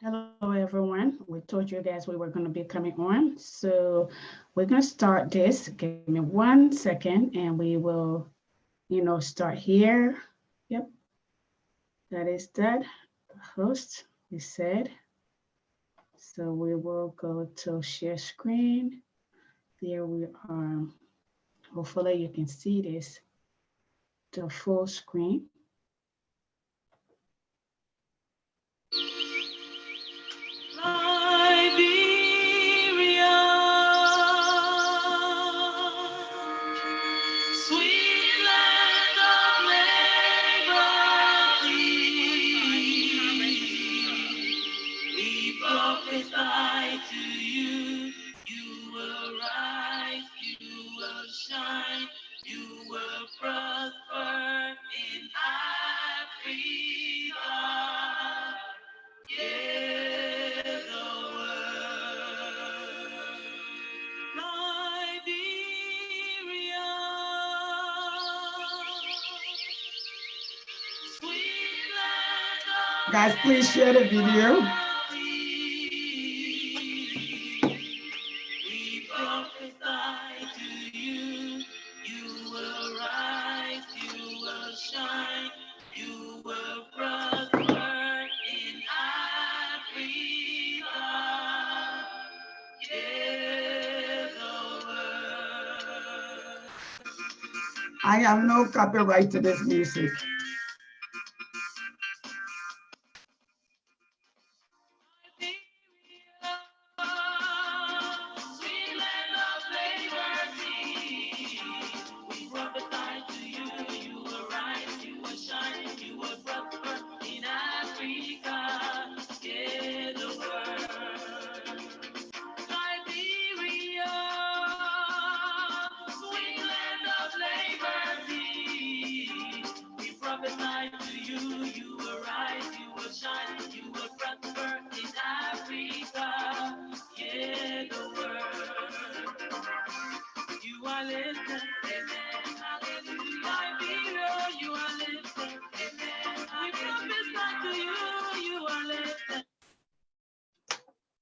Hello, everyone. We told you guys we were going to be coming on. So we're going to start this. Give me 1 second and we will, start here. Yep, that is that. Host, we said. So we will go to share screen. There we are. Hopefully you can see this, the full screen. Guys, please share the video. I have no copyright to this music.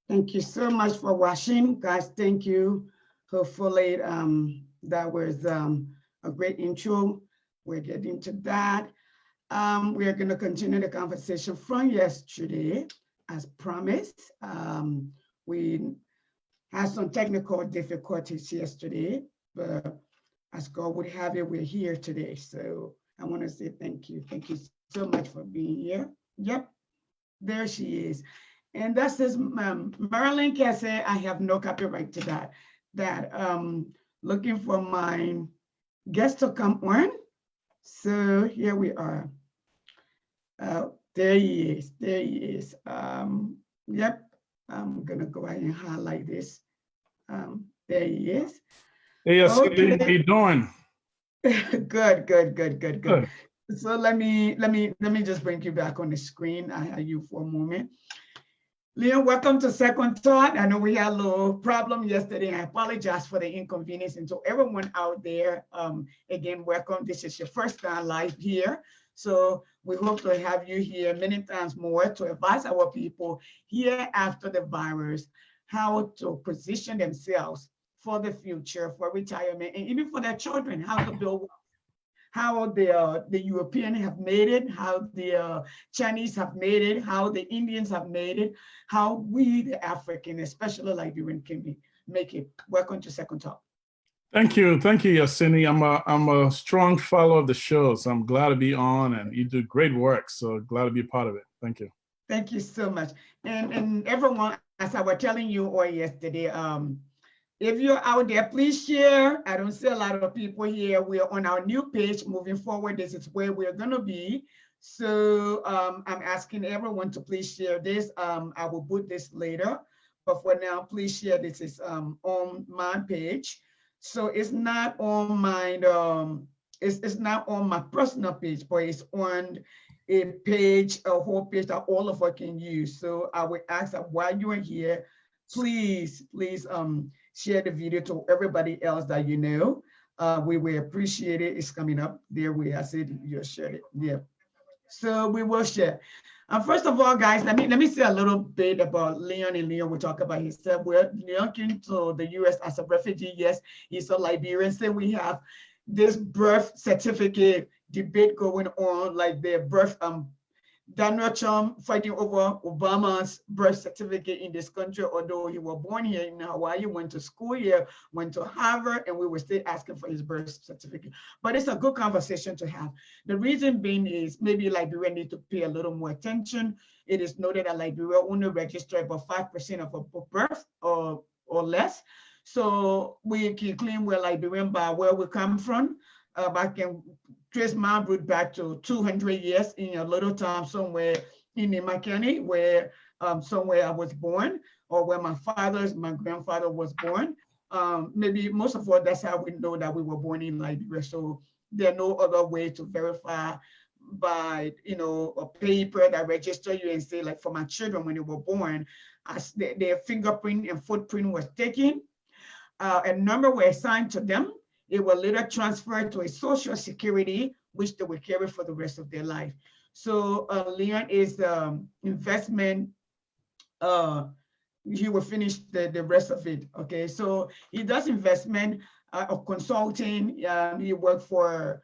Thank you so much for watching, guys. Thank you. Hopefully, that was a great intro. We're getting to that. We are going to continue the conversation from yesterday, as promised. We had some technical difficulties yesterday, but as God would have it, we're here today. So I want to say thank you. Thank you so much for being here. Yep, there she is. And that says Marilyn Cassie, I have no copyright to that. Looking for my guest to come on. So here we are. There he is. There he is. Yep. I'm gonna go ahead and highlight this. There he is. Hey, okay. How you doing? Good. So let me just bring you back on the screen. I had you for a moment. Leon, welcome to Second Thought. I know we had a little problem yesterday. I apologize for the inconvenience. And to everyone out there, again, welcome. This is your first time live here. So we hope to have you here many times more to advise our people here after the virus, how to position themselves for the future, for retirement, and even for their children, how to build, how the European have made it, how the Chinese have made it, how the Indians have made it, how we, the African, especially Liberian, can make it. Welcome to Second Talk. Thank you, Yasini. I'm a strong follower of the show, so I'm glad to be on, and you do great work. So glad to be a part of it. Thank you. Thank you so much, and everyone, as I was telling you all yesterday, if you're out there, please share. I don't see a lot of people here. We're on our new page. Moving forward, this is where we're going to be. So I'm asking everyone to please share this. I will put this later, but for now, please share. This is on my page. So it's not on my it's not on my personal page, but it's on a page, a whole page that all of us can use. So I would ask that while you are here, please share the video to everybody else that you know. We will appreciate it. It's coming up there. I said you shared it. Yeah. So we will share. First of all, guys, let me say a little bit about Leon, and Leon will talk about himself. Well, Leon came to the U.S. as a refugee. Yes, he's a Liberian. So we have this birth certificate debate going on, like the birth Donald Trump fighting over Obama's birth certificate in this country, although he was born here in Hawaii, went to school here, went to Harvard, and we were still asking for his birth certificate. But it's a good conversation to have. The reason being is maybe Liberia need to pay a little more attention. It is noted that Liberia only registered about 5% of a birth or less. So we can claim we're Liberian by where we come from. I can trace my root back to 200 years in a little town somewhere in Nema County, where somewhere I was born, or where my grandfather was born. Maybe most of all, that's how we know that we were born in Liberia. So there are no other way to verify by, a paper that register you and say, like for my children, when they were born, as their fingerprint and footprint was taken, a number were assigned to them. It will later transfer to a social security, which they will carry for the rest of their life. So Leon is investment. He will finish the rest of it. Okay, so he does investment or consulting. He worked for.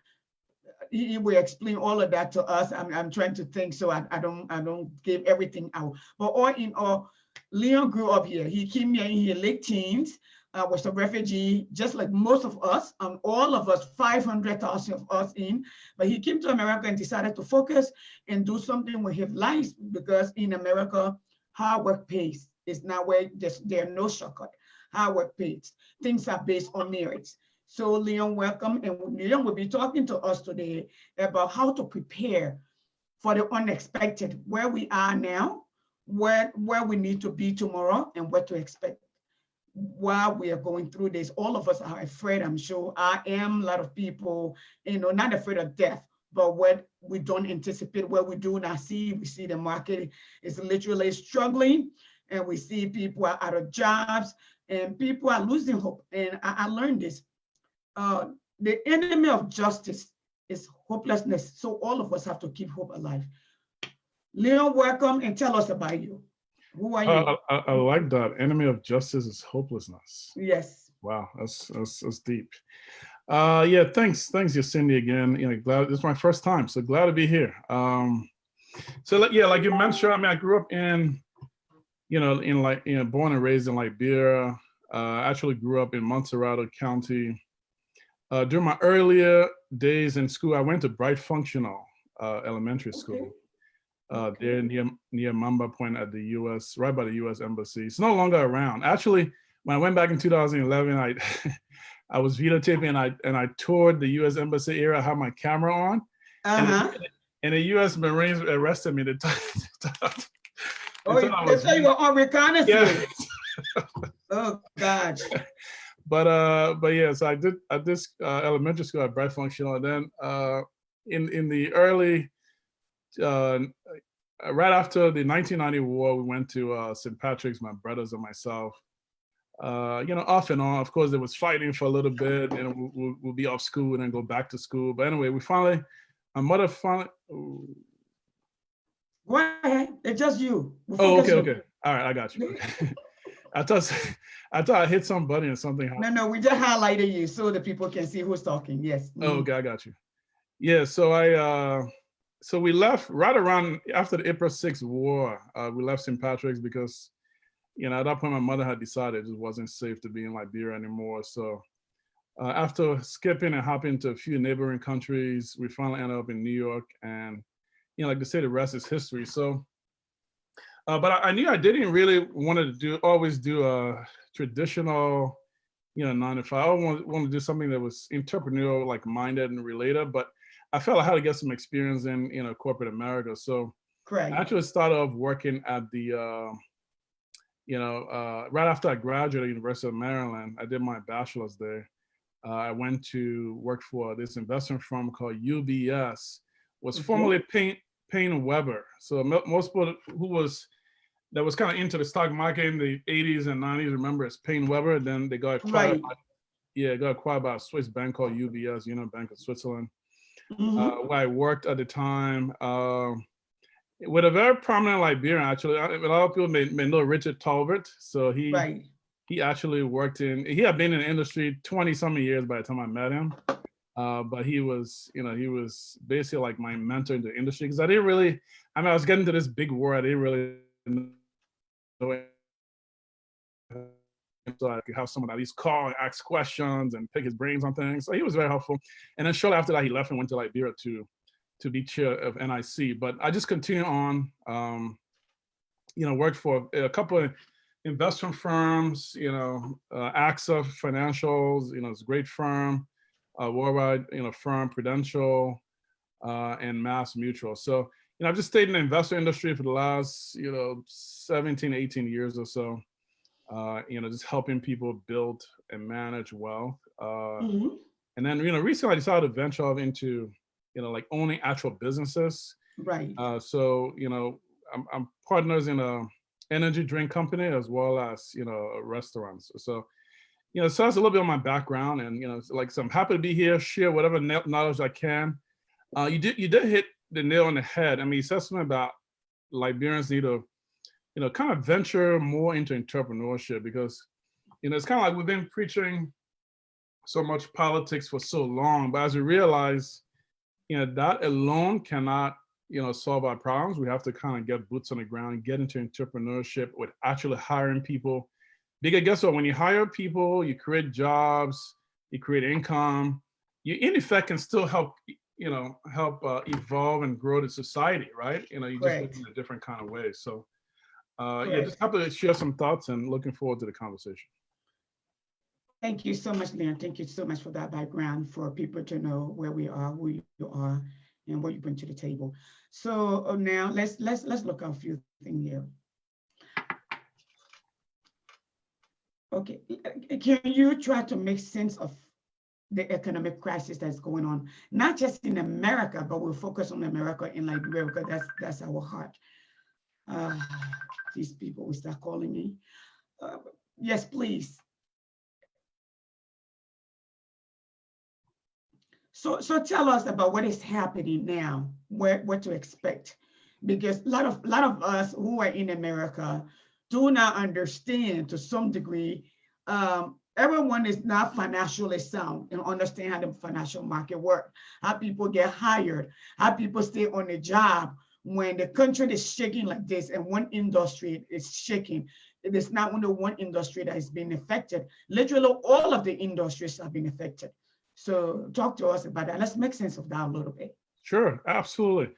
He will explain all of that to us. I'm trying to think, so I don't give everything out. But all in all, Leon grew up here. He came here in his late teens. Was a refugee, just like most of us, all of us, 500,000 of us in, but he came to America and decided to focus and do something with his life, because in America, hard work pays. It's not where there are no shortcut. Hard work pays. Things are based on merits. So Leon, welcome. And Leon will be talking to us today about how to prepare for the unexpected, where we are now, where we need to be tomorrow, and what to expect while we are going through this. All of us are afraid, I'm sure. I am. A lot of people, not afraid of death, but what we don't anticipate, what we do not see. We see the market is literally struggling, and we see people are out of jobs, and people are losing hope. And I learned this. The enemy of justice is hopelessness. So all of us have to keep hope alive. Leon, welcome, and tell us about you. Who are you? I like that. Enemy of justice is hopelessness. Yes. Wow, that's deep. Yeah, thanks, Yacindy again. Glad this is my first time, so glad to be here. So yeah, like you mentioned, I grew up in, born and raised in Liberia. Actually grew up in Montserrado County. During my earlier days in school, I went to Bright Functional Elementary School. There near Mamba Point at the U.S., right by the U.S. Embassy. It's no longer around. Actually, when I went back in 2011, I was videotaping and I toured the U.S. Embassy area. I had my camera on, and the U.S. Marines arrested me. They so you were on reconnaissance. Yeah. Oh gosh. But yeah, so I did at this elementary school at Bright Functional, and then in the early. Right after the 1990 war, we went to St. Patrick's, my brothers and myself. Off and on. Of course, there was fighting for a little bit, and we'll be off school and then go back to school. But anyway, my mother finally. Go ahead. It's just you. Okay. All right, I got you. I thought I hit some button or something. No, we just highlighted you so the people can see who's talking. Yes. Oh, okay, I got you. Yeah, so we left right around after the April 6th war. We left St. Patrick's because, at that point, my mother had decided it wasn't safe to be in Liberia anymore. So after skipping and hopping to a few neighboring countries, we finally ended up in New York. And, like they say, the rest is history. So, but I knew I didn't really want to always do a traditional, 9 to 5. I want to do something that was entrepreneurial, like minded and related. But I felt I had to get some experience in corporate America. So correct. I actually started off working at the, right after I graduated at University of Maryland, I did my bachelor's there. I went to work for this investment firm called UBS, was formerly Payne Weber. So most people that was kind of into the stock market in the 80s and 90s remember as Payne Weber. Then they got acquired. Right. Got acquired by a Swiss bank called UBS, Bank of Switzerland. Where I worked at the time. with a very prominent Liberian, actually. A lot of people may know Richard Talbot. So Right. he actually worked he had been in the industry 20 something years by the time I met him. But he was, he was basically like my mentor in the industry because I didn't really, I was getting to this big war. I didn't really know it. So I could have someone at least call and ask questions and pick his brains on things. So he was very helpful. And then shortly after that, he left and went to Liberia to be chair of NIC. But I just continued on, worked for a couple of investment firms, AXA Financials, it's a great firm, worldwide, firm, Prudential, and Mass Mutual. So, I've just stayed in the investor industry for the last, 17, 18 years or so, just helping people build and manage wealth. Mhm. And then, recently I decided to venture off into, like owning actual businesses. Right. So, I'm partners in a energy drink company as well as, restaurants. So, so that's a little bit of my background, and so I'm happy to be here, share whatever knowledge I can. You did hit the nail on the head. I mean, you said something about Liberians need to, kind of venture more into entrepreneurship because, it's kind of like we've been preaching so much politics for so long, but as we realize, that alone cannot, solve our problems. We have to kind of get boots on the ground and get into entrepreneurship with actually hiring people. Because guess what? When you hire people, you create jobs, you create income. You, in effect, can still help, evolve and grow the society, right? You just do it Correct. in a different kind of way. So, just Correct. happy to share some thoughts and looking forward to the conversation. Thank you so much, Leon. Thank you so much for that background for people to know where we are, who you are, and what you bring to the table. So now let's look at a few things here. Okay, can you try to make sense of the economic crisis that's going on, not just in America, but we'll focus on America in Liberia because that's our heart. Uh, these people will start calling me. Yes, please. So tell us about what is happening now, what to expect, because a lot of us who are in America do not understand to some degree. Everyone is not financially sound and understand how the financial market works, how people get hired, how people stay on a job when the country is shaking like this and one industry is shaking. It is not only one industry that is being affected. Literally, all of the industries have been affected. So talk to us about that. Let's make sense of that a little bit. Sure, absolutely.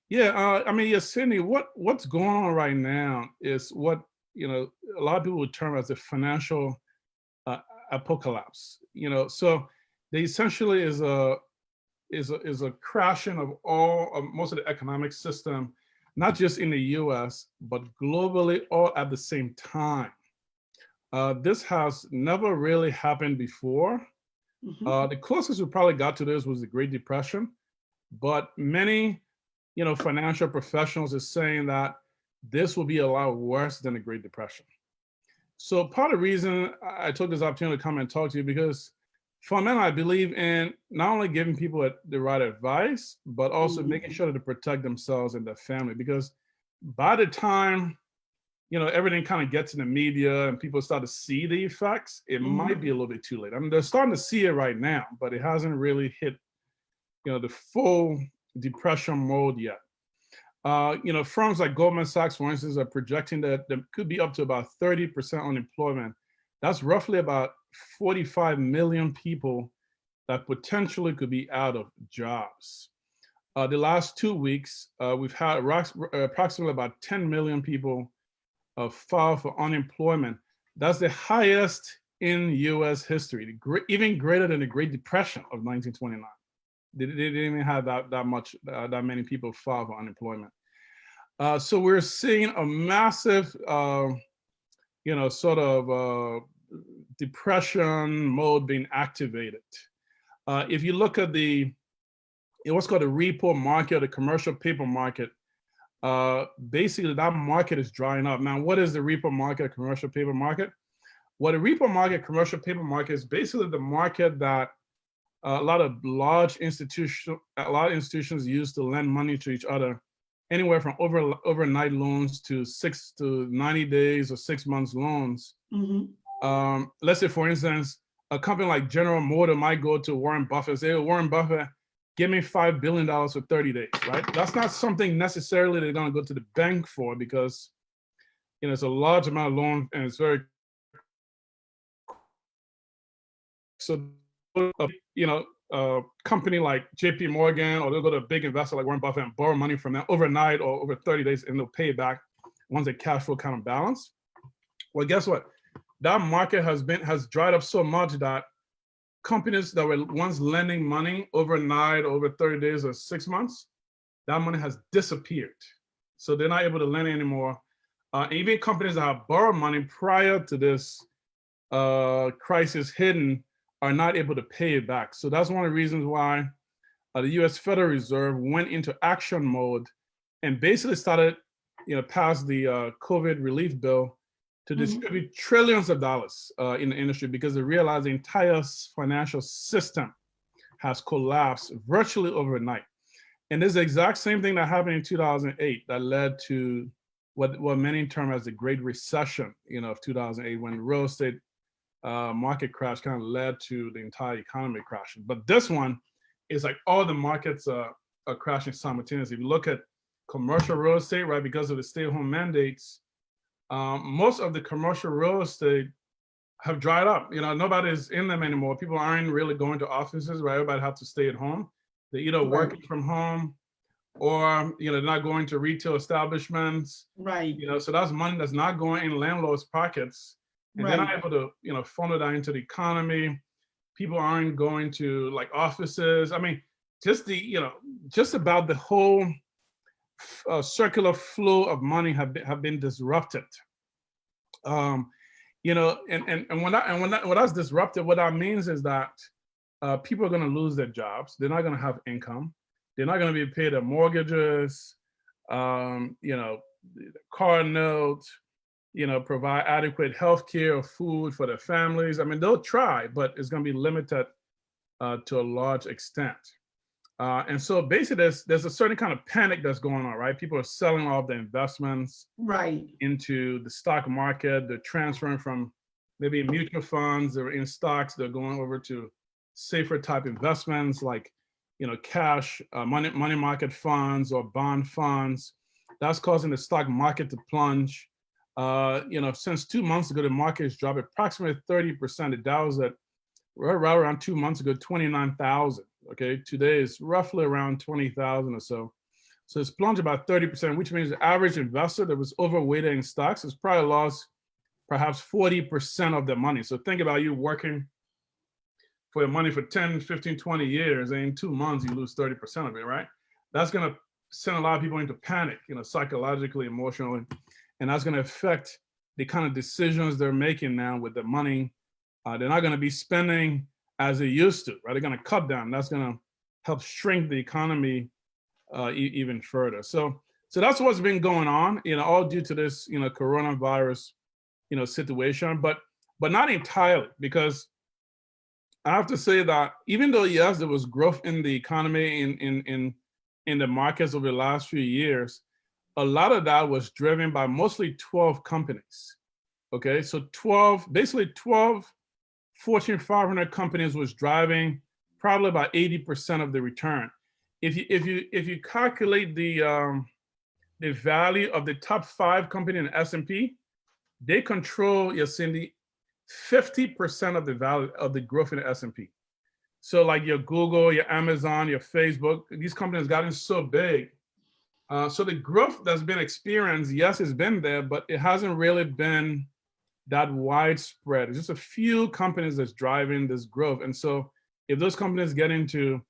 Yeah, Cindy, what's going on right now is what a lot of people would term as a financial uh, apocalypse. So they essentially is a crashing of most of the economic system, not just in the U.S. but globally, all at the same time. This has never really happened before. The closest we probably got to this was the Great Depression, but many, financial professionals are saying that this will be a lot worse than the Great Depression. So part of the reason I took this opportunity to come and talk to you because fundamentally I believe in not only giving people the right advice, but also making sure to protect themselves and their family. Because by the time everything kind of gets in the media and people start to see the effects, it might be a little bit too late. I mean, they're starting to see it right now, but it hasn't really hit, the full depression mode yet. Firms like Goldman Sachs, for instance, are projecting that there could be up to about 30% unemployment. That's roughly about 45 million people that potentially could be out of jobs. The last 2 weeks, we've had approximately about 10 million people file for unemployment. That's the highest in U.S. history, even greater than the Great Depression of 1929. They didn't even have that many people file for unemployment. So we're seeing a massive, sort of depression mode being activated. If you look at what's called the repo market, the commercial paper market, basically that market is drying up. Now, what is the repo market, commercial paper market? Well, the repo market, commercial paper market is basically the market that a lot of institutions use to lend money to each other anywhere from overnight loans to 6 to 90 days or 6 months loans. Let's say, for instance, a company like General Motor might go to Warren Buffett and say, hey, Warren Buffett, give me $5 billion for 30 days, right? That's not something necessarily they're going to go to the bank for, because it's a large amount of loan and it's very, so a company like JP Morgan, or they'll go to a big investor like Warren Buffett and borrow money from them overnight or over 30 days, and they'll pay it back once the cash flow kind of balance. Well, guess what? That market has dried up so much that companies that were once lending money overnight, over 30 days or 6 months, that money has disappeared. So they're not able to lend anymore. Even companies that have borrowed money prior to this crisis hitting are not able to pay it back. So that's one of the reasons why the U.S. Federal Reserve went into action mode and basically started, passed the COVID relief bill to distribute trillions of dollars in the industry, because they realized the entire financial system has collapsed virtually overnight. And this is the exact same thing that happened in 2008 that led to what many term as the Great Recession, of 2008, when the real estate market crash kind of led to the entire economy crashing. But this one is like all the markets are crashing simultaneously. If you look at commercial real estate, right, because of the stay-at-home mandates, most of the commercial real estate have dried up. Nobody's in them anymore. People aren't really going to offices, right? Everybody have to stay at home. They're either working from home or, they're not going to retail establishments. Right. So that's money that's not going in landlords' pockets. And they're not able to, funnel that into the economy. People aren't going to like offices. I mean, just about the whole circular flow of money have been disrupted. And when that's disrupted, what that means is that people are going to lose their jobs. They're not going to have income. They're not going to be paid their mortgages, car notes, provide adequate health care or food for their families. I mean, they'll try, but it's going to be limited to a large extent. And so basically there's a certain kind of panic that's going on, right? People are selling off their investments into the stock market. They're transferring from maybe mutual funds that are in stocks. They're going over to safer type investments like, cash, money market funds or bond funds. That's causing the stock market to plunge. Since 2 months ago, the market has dropped approximately 30%. The Dow was at right around 2 months ago, 29,000. Okay, today is roughly around 20,000 or so. So it's plunged about 30%, which means the average investor that was overweighted in stocks has probably lost perhaps 40% of their money. So think about you working for your money for 10, 15, 20 years, and in 2 months, you lose 30% of it, right? That's going to send a lot of people into panic, psychologically, emotionally, and that's going to affect the kind of decisions they're making now with the money. They're not going to be spending as they used to, right? They're going to cut down. That's going to help shrink the economy even further. So that's what's been going on, all due to this, coronavirus, situation, but not entirely, because I have to say that even though, yes, there was growth in the economy in the markets over the last few years, a lot of that was driven by mostly 12 companies. Okay, so 12 Fortune 500 companies was driving probably about 80% of the return. If you calculate the value of the top 5 companies in S&P, they control, Cindy, 50% of the value of the growth in the S&P. So like your Google, your Amazon, your Facebook, these companies gotten so big. So the growth that's been experienced, yes, it's been there, but it hasn't really been that widespread. It's just a few companies that's driving this growth. And so if those companies get into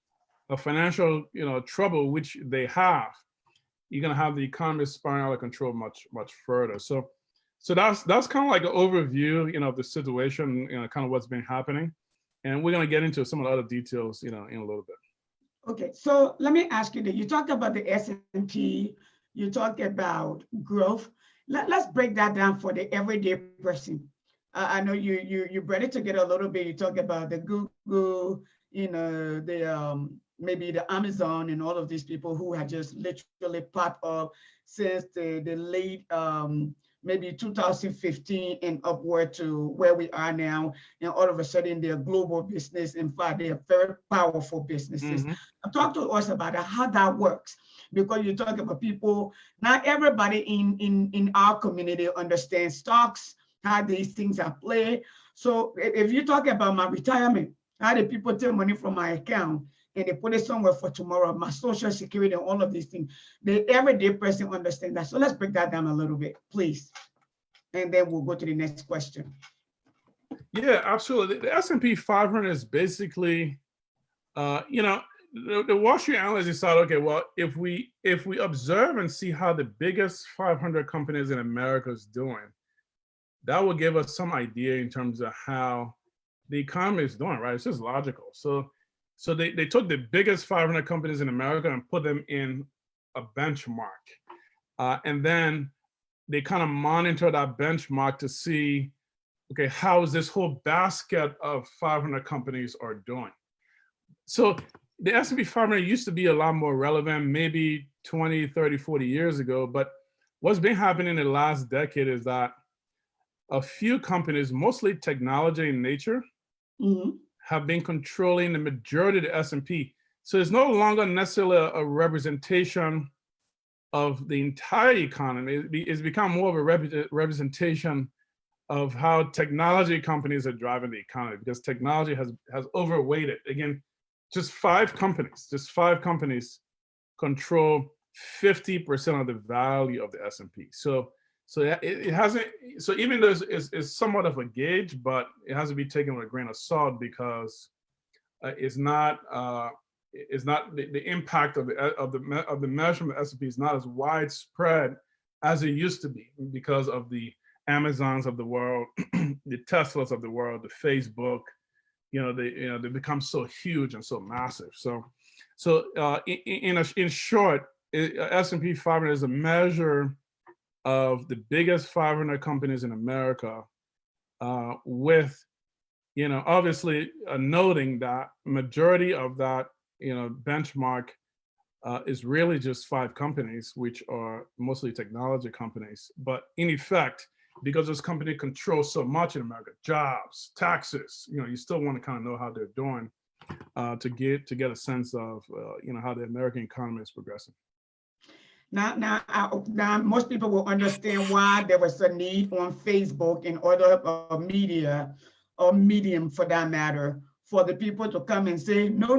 a financial, trouble, which they have, you're gonna have the economy spiraling out of control much, much further. So that's kind of like an overview, of the situation, kind of what's been happening. And we're gonna get into some of the other details, in a little bit. Okay, so let me ask you that. You talked about the S&P, you talked about growth. Let's break that down for the everyday person. I know you brought it together a little bit. You talked about the Google, the maybe the Amazon and all of these people who had just literally popped up since the late maybe 2015 and upward to where we are now. And all of a sudden they're global business. In fact, they are very powerful businesses. Talk to us about how that works, because you talk about people, not everybody in our community understands stocks, how these things are played. So if you're talking about my retirement, how do people take money from my account and they put it somewhere for tomorrow, my social security and all of these things, the everyday person understands that. So let's break that down a little bit, please. And then we'll go to the next question. Yeah, absolutely. The S&P 500 is basically, the Wall Street analysts decide, okay, well, if we observe and see how the biggest 500 companies in America is doing, that will give us some idea in terms of how the economy is doing, right? It's just logical. So they took the biggest 500 companies in America and put them in a benchmark. And then they kind of monitor that benchmark to see, okay, how is this whole basket of 500 companies are doing? So the S&P 500 used to be a lot more relevant maybe 20, 30, 40 years ago. But what's been happening in the last decade is that a few companies, mostly technology in nature, have been controlling the majority of the S&P. So it's no longer necessarily a representation of the entire economy. It's become more of a representation of how technology companies are driving the economy, because technology has overweighted. Again, just five companies control 50% of the value of the S&P. So it hasn't. So even though it's somewhat of a gauge, but it has to be taken with a grain of salt, because it's not the impact of the measurement of S&P is not as widespread as it used to be, because of the Amazons of the world, the Teslas of the world, the Facebook. They become so huge and so massive. So in short, S&P 500 is a measure of the biggest 500 companies in America, with, obviously noting that majority of that, benchmark is really just 5 companies, which are mostly technology companies. But in effect, because those companies control so much in America, jobs, taxes, you still want to kind of know how they're doing, to get a sense of, how the American economy is progressing. Now, most people will understand why there was a need on Facebook in order of media, or medium for that matter, for the people to come and say, no,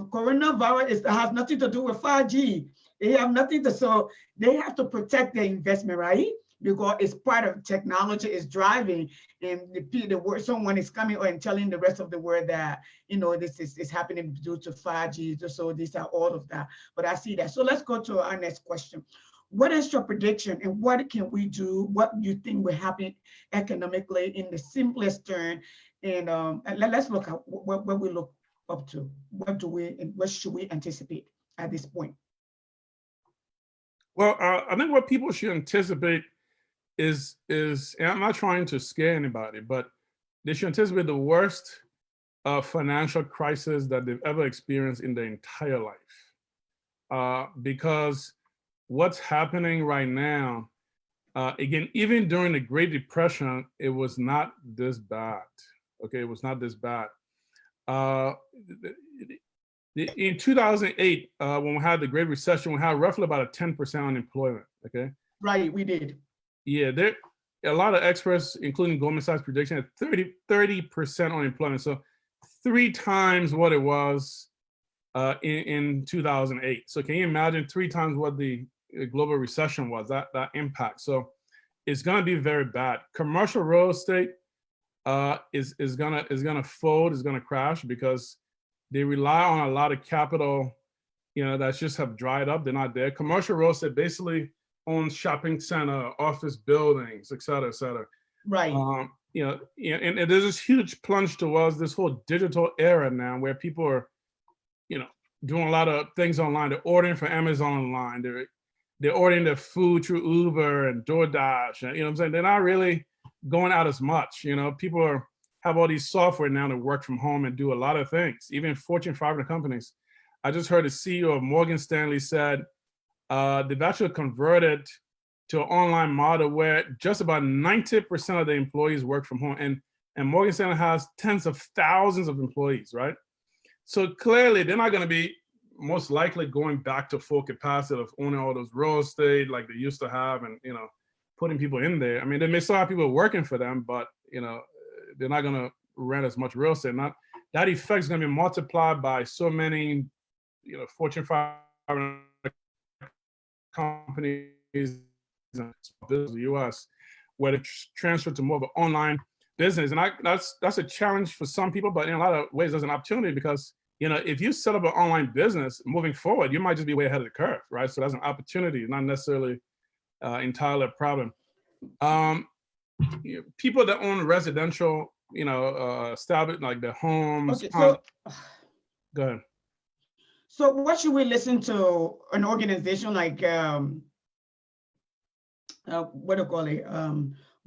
coronavirus has nothing to do with 5G. They have nothing to, so they have to protect their investment, right? Because it's part of technology is driving, and the word, someone is coming and telling the rest of the world that, this is happening due to 5G, so these are all of that. But I see that. So let's go to our next question. What is your prediction, and what can we do? What do you think will happen economically in the simplest term? And let's look at what we look up to. What should we anticipate at this point? Well, I think what people should anticipate is, and I'm not trying to scare anybody, but they should anticipate the worst financial crisis that they've ever experienced in their entire life. Because what's happening right now, again, even during the Great Depression, it was not this bad. Okay, it was not this bad. In 2008, when we had the Great Recession, we had roughly about a 10% unemployment. Okay. Right, we did. Yeah, a lot of experts, including Goldman Sachs, prediction at 30% unemployment. So 3 times what it was in 2008. So can you imagine 3 times what the global recession was, that impact? So it's going to be very bad. Commercial real estate is gonna fold, is gonna crash, because they rely on a lot of capital, that just have dried up. They're not there. Commercial real estate basically owns shopping center, office buildings, et cetera, et cetera. Right. And there's this huge plunge towards this whole digital era now, where people are, doing a lot of things online. They're ordering from Amazon online. They're ordering their food through Uber and DoorDash. And, what I'm saying? They're not really going out as much. People have all these software now to work from home and do a lot of things. Even Fortune 500 companies I just heard the CEO of Morgan Stanley said they've actually converted to an online model where just about 90% of the employees work from home. And Morgan Stanley has tens of thousands of employees, right? So clearly they're not going to be most likely going back to full capacity of owning all those real estate like they used to have and, putting people in there. I mean, they may still have people working for them, but, they're not going to rent as much real estate. Not that effect is going to be multiplied by so many, Fortune 500 companies in the U.S. where they transfer to more of an online business, and that's a challenge for some people, but in a lot of ways, there's an opportunity because if you set up an online business moving forward, you might just be way ahead of the curve, right? So that's an opportunity, not necessarily entirely a problem. People that own residential, established like their homes. Okay, so go ahead. So what should we listen to an organization like what do you call it?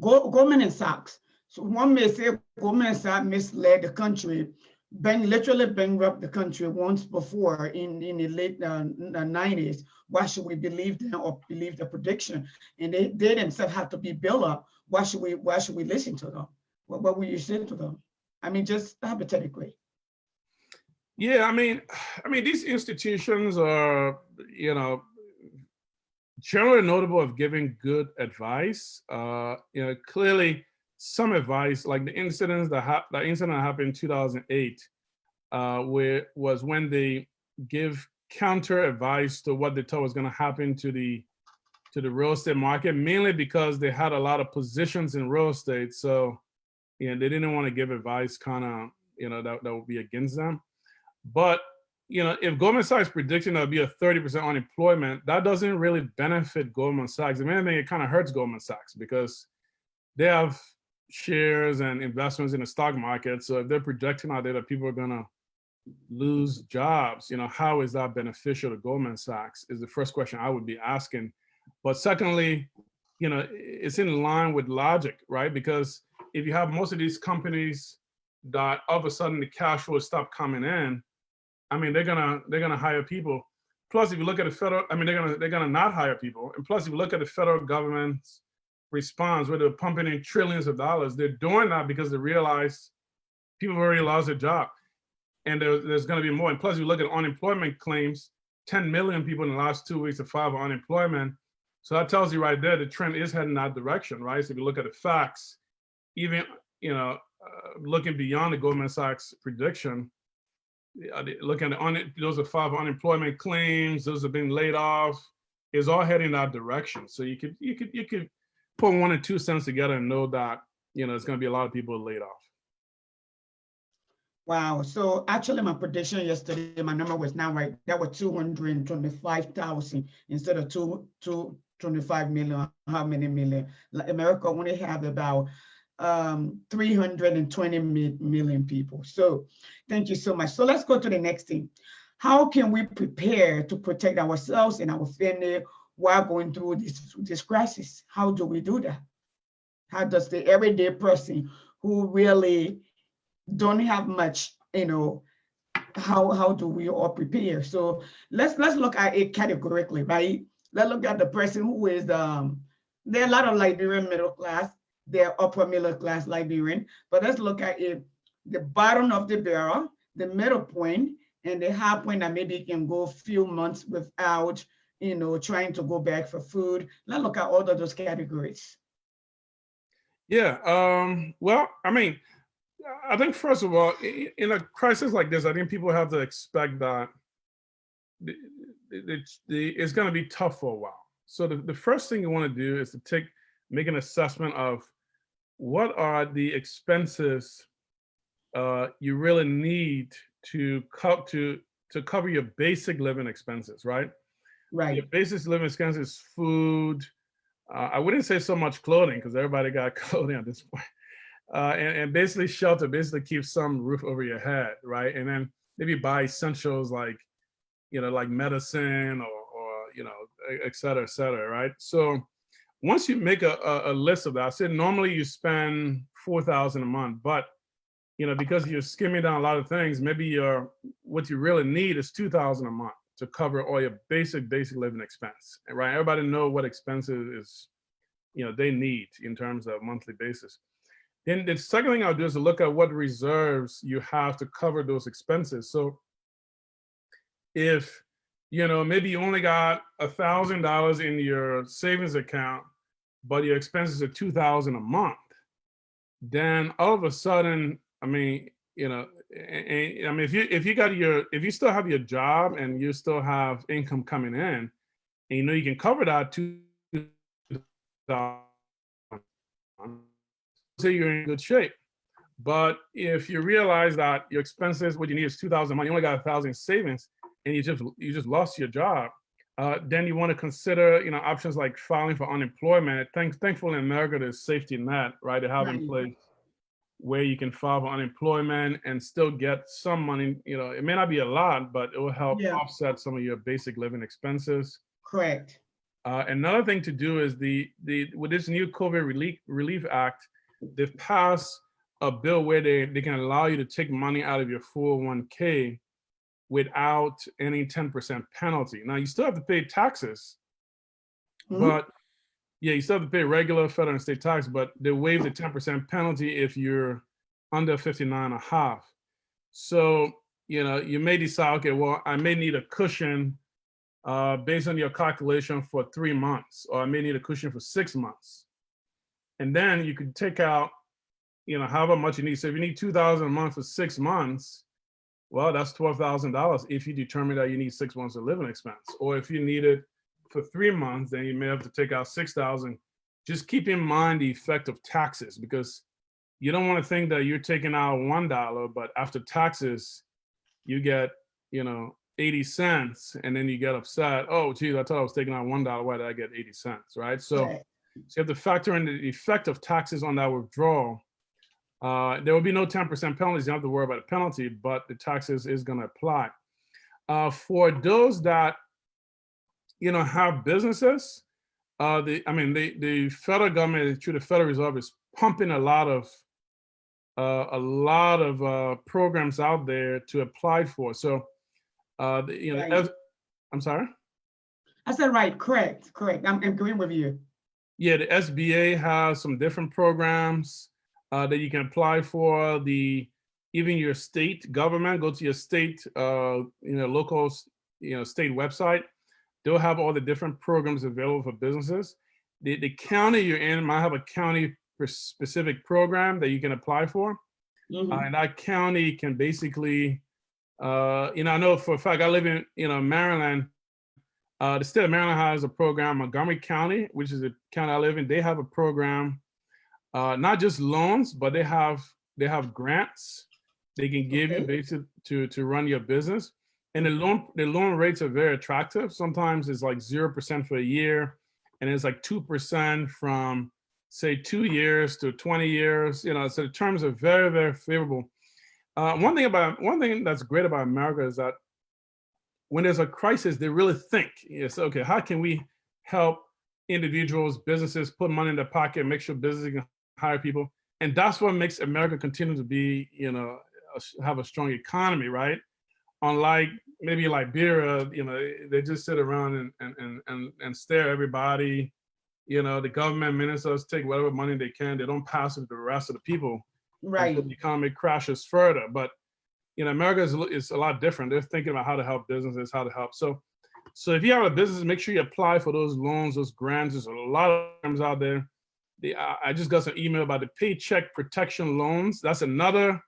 Goldman Sachs. So one may say Goldman Sachs misled the country, literally bankrupt the country once before in the late 90s. Why should we believe them or believe the prediction? And they themselves have to be built up. Why should we listen to them? What will you say to them? I mean, just hypothetically. Yeah, I mean, these institutions are, generally notable of giving good advice. Clearly, some advice, like the incident that happened in 2008, was when they give counter advice to what they thought was going to happen to the real estate market, mainly because they had a lot of positions in real estate. So, they didn't want to give advice kind of, that would be against them. But, if Goldman Sachs is predicting there'll be a 30% unemployment, that doesn't really benefit Goldman Sachs. If anything, it kind of hurts Goldman Sachs because they have shares and investments in the stock market. So if they're projecting out there that people are going to lose jobs, how is that beneficial to Goldman Sachs is the first question I would be asking. But secondly, it's in line with logic, right? Because if you have most of these companies that all of a sudden the cash flow stop coming in, I mean, they're gonna hire people. Plus, if you look at the federal, I mean, they're gonna not hire people. And plus, if you look at the federal government's response, where they're pumping in trillions of dollars, they're doing that because they realize people have already lost their job, and there's going to be more. And plus, if you look at unemployment claims, 10 million people in the last 2 weeks have filed for unemployment. So that tells you right there the trend is heading that direction, right? So if you look at the facts, even looking beyond the Goldman Sachs prediction. Looking at those are filed for unemployment claims, those have been laid off, is all heading that direction. So you could put 1 and 2 cents together and know that it's going to be a lot of people laid off. Wow. So actually, my prediction yesterday, my number was not right. That was 225,000 instead of 225 million. How many million? America only have about 320 million people. So thank you so much. So let's go to the next thing. How can we prepare to protect ourselves and our family while going through this crisis? How do we do that? How does the everyday person who really don't have much, how do we all prepare? So let's look at it categorically, right? Let's look at the person who is there are a lot of Liberian middle class. They're upper middle class Liberian, but let's look at it, the bottom of the barrel, the middle point, and the high point that maybe can go a few months without, trying to go back for food. Let's look at all of those categories. Yeah, well, I mean, I think first of all, in a crisis like this, I think people have to expect that it's going to be tough for a while. So the first thing you want to do is to make an assessment of what are the expenses you really need to cover your basic living expenses, right? Right. Your basic living expenses, food. I wouldn't say so much clothing because everybody got clothing at this point. And basically shelter, basically keep some roof over your head, right? And then maybe buy essentials like medicine or et cetera, right? So once you make a list of that, I said normally you spend $4,000 a month, but because you're skimming down a lot of things, maybe what you really need is $2,000 a month to cover all your basic living expense, right? Everybody know what expenses is, they need in terms of monthly basis. Then the second thing I'll do is to look at what reserves you have to cover those expenses. So if, maybe you only got $1,000 in your savings account, but your expenses are $2,000 a month, then all of a sudden, if you still have your job and you still have income coming in, and you can cover that $2,000, so you're in good shape. But if you realize that your expenses, what you need is $2,000 a month, you only got $1,000 savings, and you just lost your job, then you want to consider options like filing for unemployment. Thankfully in America there's safety net, right? They have in place where you can file for unemployment and still get some money. It may not be a lot, but it will help offset some of your basic living expenses. Correct. Another thing to do is with this new COVID Relief Act, they've passed a bill where they can allow you to take money out of your 401k without any 10% penalty. Now you still have to pay taxes, but you still have to pay regular federal and state tax, but they waive the 10% penalty if you're under 59 and a half. So, you may decide, okay, well, I may need a cushion based on your calculation for 3 months, or I may need a cushion for 6 months. And then you could take out, however much you need. So if you need $2,000 a month for 6 months, well, that's $12,000 if you determine that you need 6 months of living expense. Or if you need it for 3 months, then you may have to take out $6,000. Just keep in mind the effect of taxes, because you don't want to think that you're taking out $1, but after taxes, you get, 80 cents, and then you get upset. Oh, geez, I thought I was taking out $1. Why did I get 80 cents, right? So you have to factor in the effect of taxes on that withdrawal. There will be no 10% penalties. You don't have to worry about a penalty, but the taxes is going to apply. For those that have businesses, the federal government through the Federal Reserve is pumping a lot of programs out there to apply for. So, I'm sorry. I said right. Correct. I'm agreeing with you. Yeah, the SBA has some different programs that you can apply for. Even your state government, go to your state, local, state website. They'll have all the different programs available for businesses. The county you're in might have a county specific program that you can apply for. And that county can basically, I know for a fact, I live in, Maryland. The state of Maryland has a program, Montgomery County, which is the county I live in. They have a program, not just loans, but they have grants they can give you basically to run your business. And the loan rates are very attractive. Sometimes it's like 0% for a year, and it's like 2% from say 2 years to 20 years. So the terms are very, very favorable. One thing that's great about America is that when there's a crisis, they really think, okay, how can we help individuals, businesses put money in their pocket, make sure businesses can hire people? And that's what makes America continue to be, have a strong economy, right? Unlike maybe Liberia, they just sit around and stare at everybody. The government ministers take whatever money they can. They don't pass it to the rest of the people. Right. Until the economy crashes further. But America is a lot different. They're thinking about how to help businesses, how to help. So if you have a business, make sure you apply for those loans, those grants. There's a lot of programs out there. I just got some email about the Paycheck Protection Loans. That's another.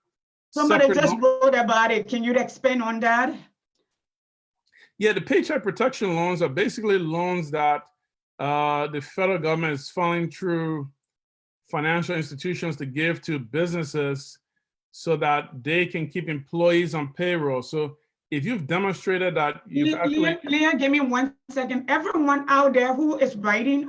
Somebody just wrote about it. Can you expand on that? Yeah, the Paycheck Protection Loans are basically loans that the federal government is funneling through financial institutions to give to businesses so that they can keep employees on payroll. So if you've demonstrated that you've Leah, give me 1 second. Everyone out there who is writing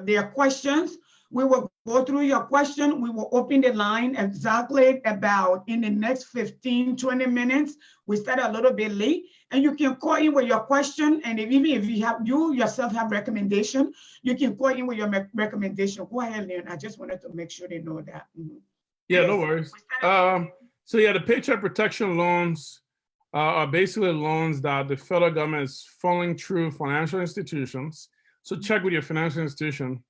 their questions, we will go through your question. We will open the line exactly about in the next 15, 20 minutes. We start a little bit late, and you can call in with your question. And even if you yourself have recommendation, you can call in with your recommendation. Go ahead, Leon. I just wanted to make sure they know that. Yeah, no Yes. worries. So yeah, the paycheck protection loans are basically loans that the federal government is funneling through financial institutions. So check with your financial institution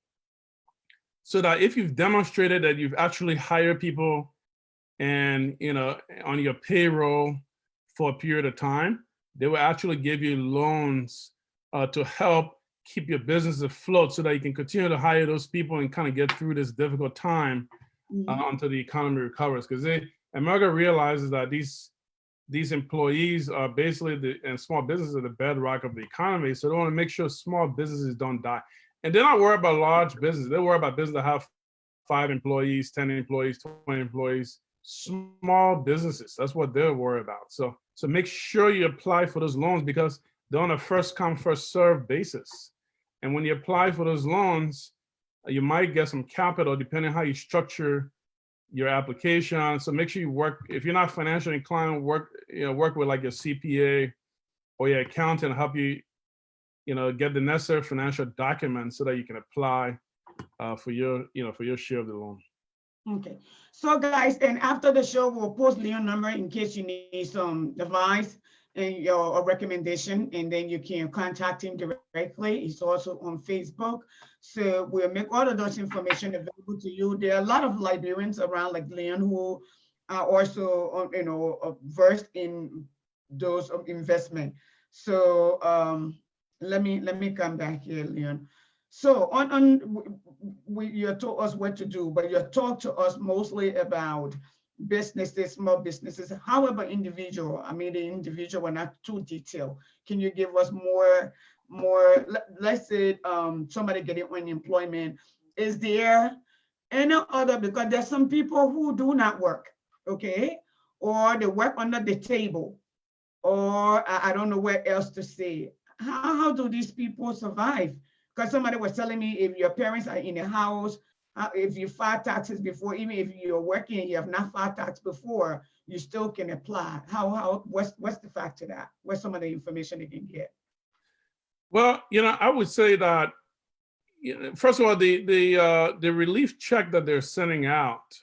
so that if you've demonstrated that you've actually hired people and on your payroll for a period of time, they will actually give you loans to help keep your business afloat so that you can continue to hire those people and kind of get through this difficult time until the economy recovers. Because America realizes that these employees are basically and small businesses are the bedrock of the economy. So they want to make sure small businesses don't die. And they're not worried about large businesses. They worry about businesses that have 5 employees, 10 employees, 20 employees, small businesses. That's what they're worried about. So make sure you apply for those loans because they're on a first come, first served basis. And when you apply for those loans, you might get some capital depending on how you structure your application. So make sure you work, if you're not financially inclined, work with like your CPA or your accountant to help you, get the necessary financial documents so that you can apply for your share of the loan. Okay. So guys, and after the show, we'll post Leon's number in case you need some advice and your recommendation, and then you can contact him directly. He's also on Facebook. So we'll make all of those information available to you. There are a lot of librarians around like Leon who are also, versed in those investment. So let me come back here, Leon. So you told us what to do, but you talked to us mostly about businesses, small businesses. However, individual, the individual were not too detailed. Can you give us more, let's say somebody getting unemployment, is there any other, because there's some people who do not work, okay? Or they work under the table, or I don't know where else to say. How do these people survive? Because somebody was telling me if your parents are in the house, if you filed taxes before, even if you're working and you have not filed tax before, you still can apply. What's the fact to that? What's some of the information they can get? Well, I would say that first of all, the relief check that they're sending out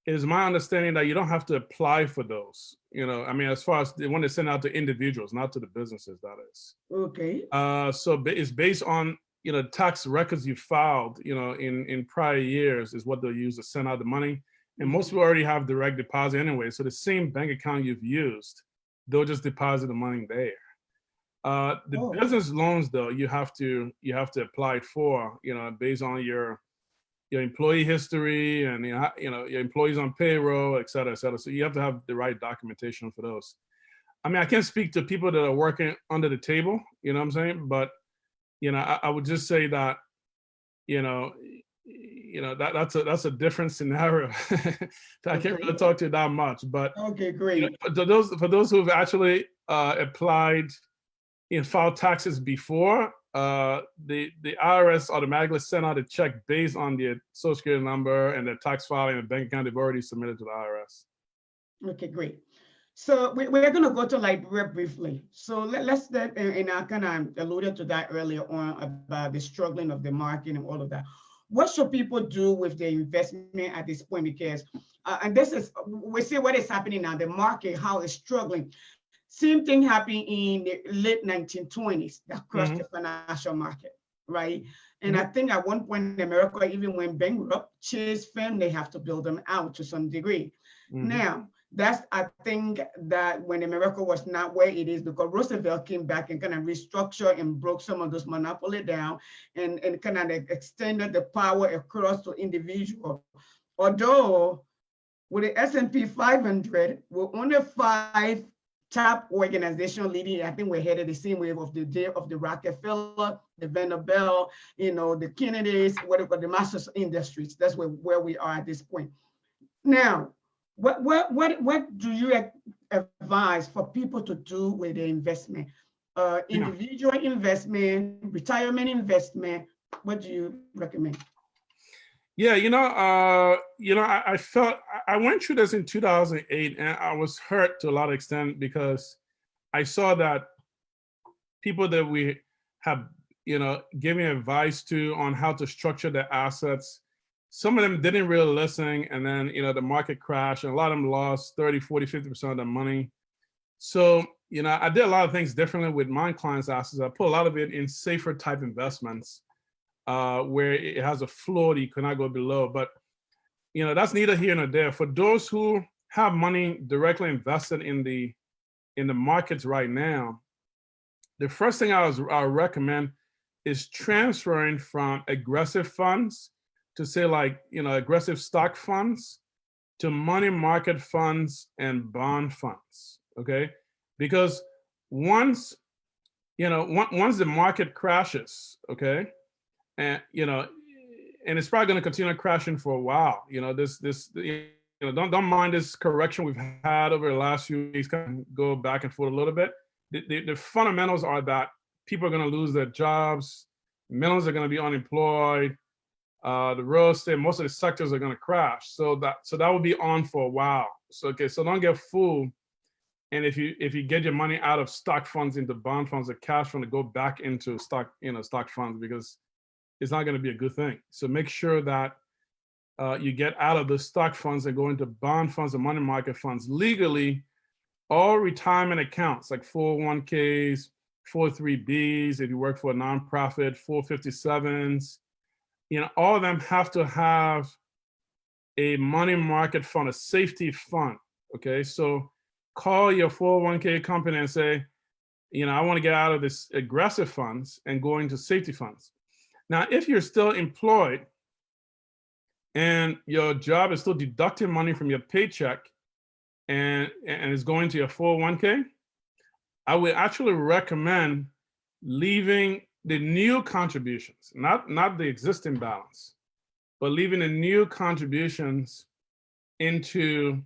is my understanding that you don't have to apply for those. As far as when they send out to individuals, not to the businesses, that is. Okay. So it's based on tax records you filed in prior years is what they'll use to send out the money. And most people already have direct deposit anyway, so the same bank account you've used, they'll just deposit the money there. The business loans, though, you have to apply for, based on your employee history and your employees on payroll, et cetera, et cetera. So you have to have the right documentation for those. I can't speak to people that are working under the table, you know what I'm saying? But I would just say that that's a different scenario. I can't really talk to you that much, but okay, great. For those who've actually applied and filed taxes before, the IRS automatically send out a check based on their social security number and their tax filing and bank account they've already submitted to the IRS. Okay, great. So we're going to go to Liberia briefly. So let's, and I kind of alluded to that earlier on about the struggling of the market and all of that. What should people do with their investment at this point? Because, and this is, we see what is happening now, the market, how it's struggling. Same thing happened in the late 1920s that crushed the financial market, right? And I think at one point in America even went bankrupt. Chase firm, they have to build them out to some degree. Now, that's, I think that when America was not where it is, because Roosevelt came back and kind of restructured and broke some of those monopoly down and kind of extended the power across to individual. Although with the S&P 500, we're only 5 top organization leading. I think we're headed the same way of the day of the Rockefeller, the Vanderbilt, the Kennedys, whatever, the Masters Industries. That's where we are at this point. Now, what do you advise for people to do with their investment? Individual investment, retirement investment. What do you recommend? Yeah, I felt I went through this in 2008, and I was hurt to a lot of extent because I saw that people that we have, giving advice to on how to structure their assets, some of them didn't really listen, and then the market crashed, and a lot of them lost 30, 40, 50% of their money. So I did a lot of things differently with my clients' assets. I put a lot of it in safer type investments where it has a floor that you cannot go below. But that's neither here nor there. For those who have money directly invested in the markets right now, the first thing I recommend is transferring from aggressive funds to say aggressive stock funds to money market funds and bond funds. Okay, because once the market crashes, okay, and and it's probably going to continue crashing for a while. Don't mind this correction we've had over the last few weeks. Kind of go back and forth a little bit. The fundamentals are that people are going to lose their jobs, millions are going to be unemployed, the real estate, most of the sectors are going to crash. So that will be on for a while. So don't get fooled. And if you get your money out of stock funds into bond funds or cash fund, to go back into stock funds, because it's not going to be a good thing. So make sure that you get out of the stock funds and go into bond funds and money market funds legally. All retirement accounts like 401ks, 403bs, if you work for a nonprofit, 457s, all of them have to have a money market fund, a safety fund. Okay, so call your 401k company and say, I want to get out of this aggressive funds and go into safety funds. Now, if you're still employed and your job is still deducting money from your paycheck and is going to your 401k, I would actually recommend leaving the new contributions, not the existing balance, but leaving the new contributions into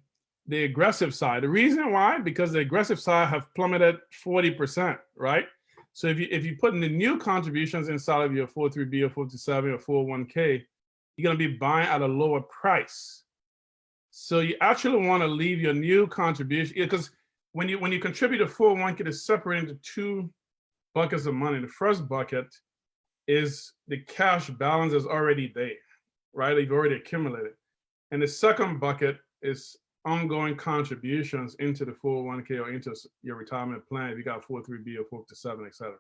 the aggressive side. The reason why, because the aggressive side have plummeted 40%, right? So if you put in the new contributions inside of your 403b or 457 or 401k, you're going to be buying at a lower price. So you actually want to leave your new contribution, because when you contribute to 401k, it's separated into two buckets of money. The first bucket is the cash balance is already there, right? You've already accumulated. And the second bucket is ongoing contributions into the 401k or into your retirement plan if you got 403b or 457, et cetera.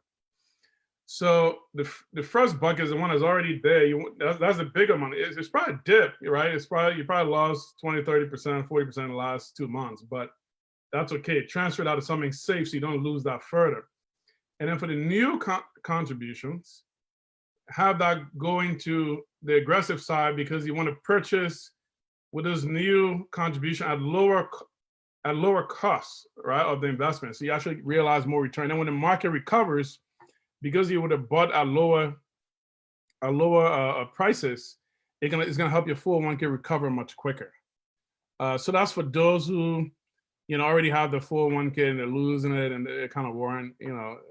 So the first bucket is the one that's already there. That's the bigger money. It's probably a dip, right? You probably lost 20, 30%, 40% in the last 2 months, but that's okay. Transfer it out to something safe so you don't lose that further. And then for the new contributions, have that going to the aggressive side, because you want to purchase with this new contribution at lower costs, right, of the investment. So you actually realize more return. And when the market recovers, because you would have bought at lower prices, it's gonna help your 401k recover much quicker. So that's for those who already have the 401k and they're losing it and they're kind of worrying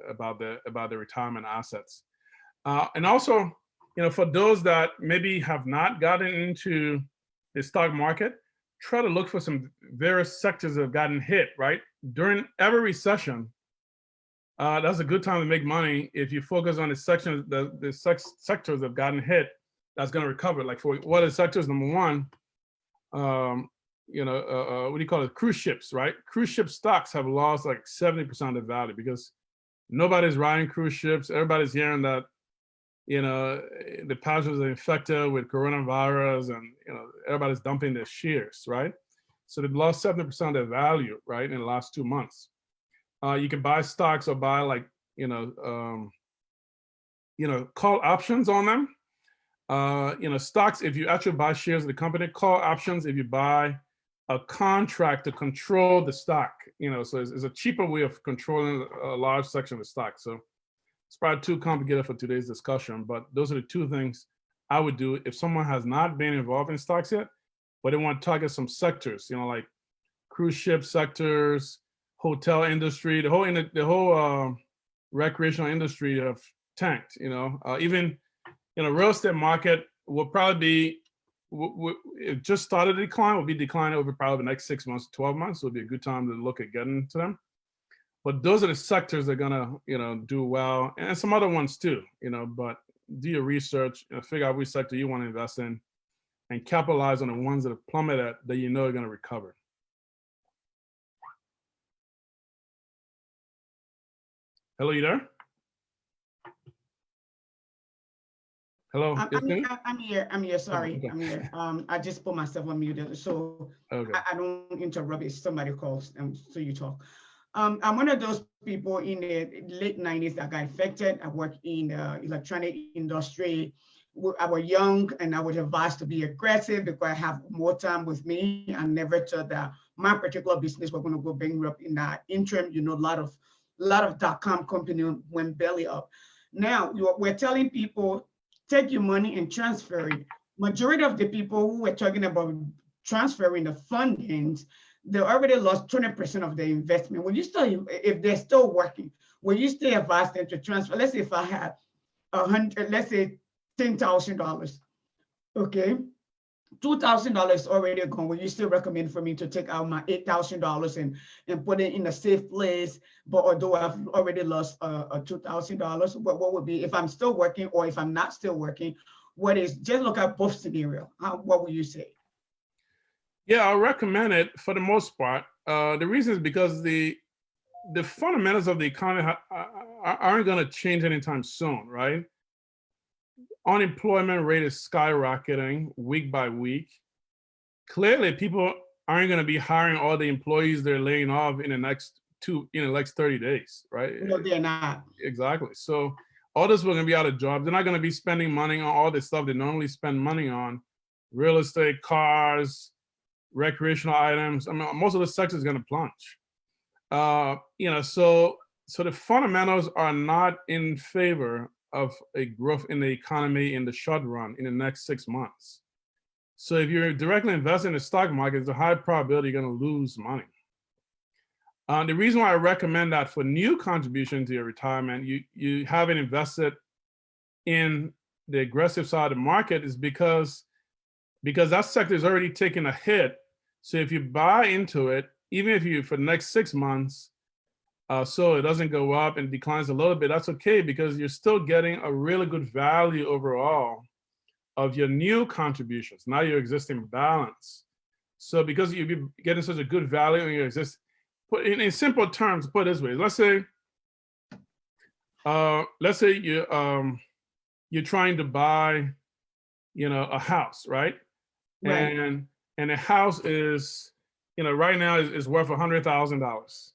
about the retirement assets. And also for those that maybe have not gotten into the stock market, try to look for some various sectors that have gotten hit, right? During every recession, that's a good time to make money if you focus on the sectors that have gotten hit that's going to recover. Like for what are the sectors? Number one, what do you call it? Cruise ships, right? Cruise ship stocks have lost like 70% of the value because nobody's riding cruise ships. Everybody's hearing that the passengers are infected with coronavirus, and everybody's dumping their shares, right? So they've lost 70% of their value, right, in the last 2 months. You can buy stocks or buy call options on them. Stocks, if you actually buy shares of the company, call options if you buy a contract to control the stock. So it's a cheaper way of controlling a large section of the stock. So it's probably too complicated for today's discussion, but those are the two things I would do if someone has not been involved in stocks yet, but they want to target some sectors, like cruise ship sectors, hotel industry, the whole recreational industry have tanked. Even real estate market will probably be it just started to decline. Will be declining over probably the next 6 months, 12 months. So it'll be a good time to look at getting to them. But those are the sectors that are gonna do well, and some other ones too. But do your research, figure out which sector you want to invest in, and capitalize on the ones that have plummeted that you know are going to recover. Hello, you there? Hello. I'm here. Sorry, okay. I'm here. I just put myself on mute, so Okay. I don't interrupt if somebody calls, so you talk. I'm one of those people in the late 90s that got affected. I work in the electronic industry. I was young and I was advised to be aggressive because I have more time with me. I never thought that my particular business was going to go bankrupt in that interim. You know, a lot of .com company went belly up. Now we're telling people, take your money and transfer it. Majority of the people who were talking about transferring the fundings, they already lost 20% of their investment. When you still, if they're still working, when you still advise them to transfer, let's say if I had let's say $10,000, okay, $2,000 already gone. Will you still recommend for me to take out my $8,000 and put it in a safe place? But although I've already lost $2,000, what would be if I'm still working or if I'm not still working? What is, just look at both scenario. What would you say? Yeah, I'll recommend it for the most part. The reason is because the fundamentals of the economy aren't going to change anytime soon, right? Unemployment rate is skyrocketing week by week. Clearly, people aren't going to be hiring all the employees they're laying off in the next 30 days, right? No, they're not. Exactly. So others were going to be out of jobs. They're not going to be spending money on all the stuff they normally spend money on: real estate, cars, recreational items. I mean, most of the sector is going to plunge. So the fundamentals are not in favor of a growth in the economy in the short run in the next 6 months. So if you're directly investing in the stock market, there's a high probability you're going to lose money. The reason why I recommend that for new contribution to your retirement, you haven't invested in the aggressive side of the market is because that sector is already taking a hit. So if you buy into it, even if you for the next 6 months, so it doesn't go up and declines a little bit, that's okay because you're still getting a really good value overall of your new contributions, not your existing balance. So because you'll be getting such a good value in your existing, in simple terms, put it this way, let's say you're trying to buy, a house, right? Right. And a house is, right now is worth $100,000.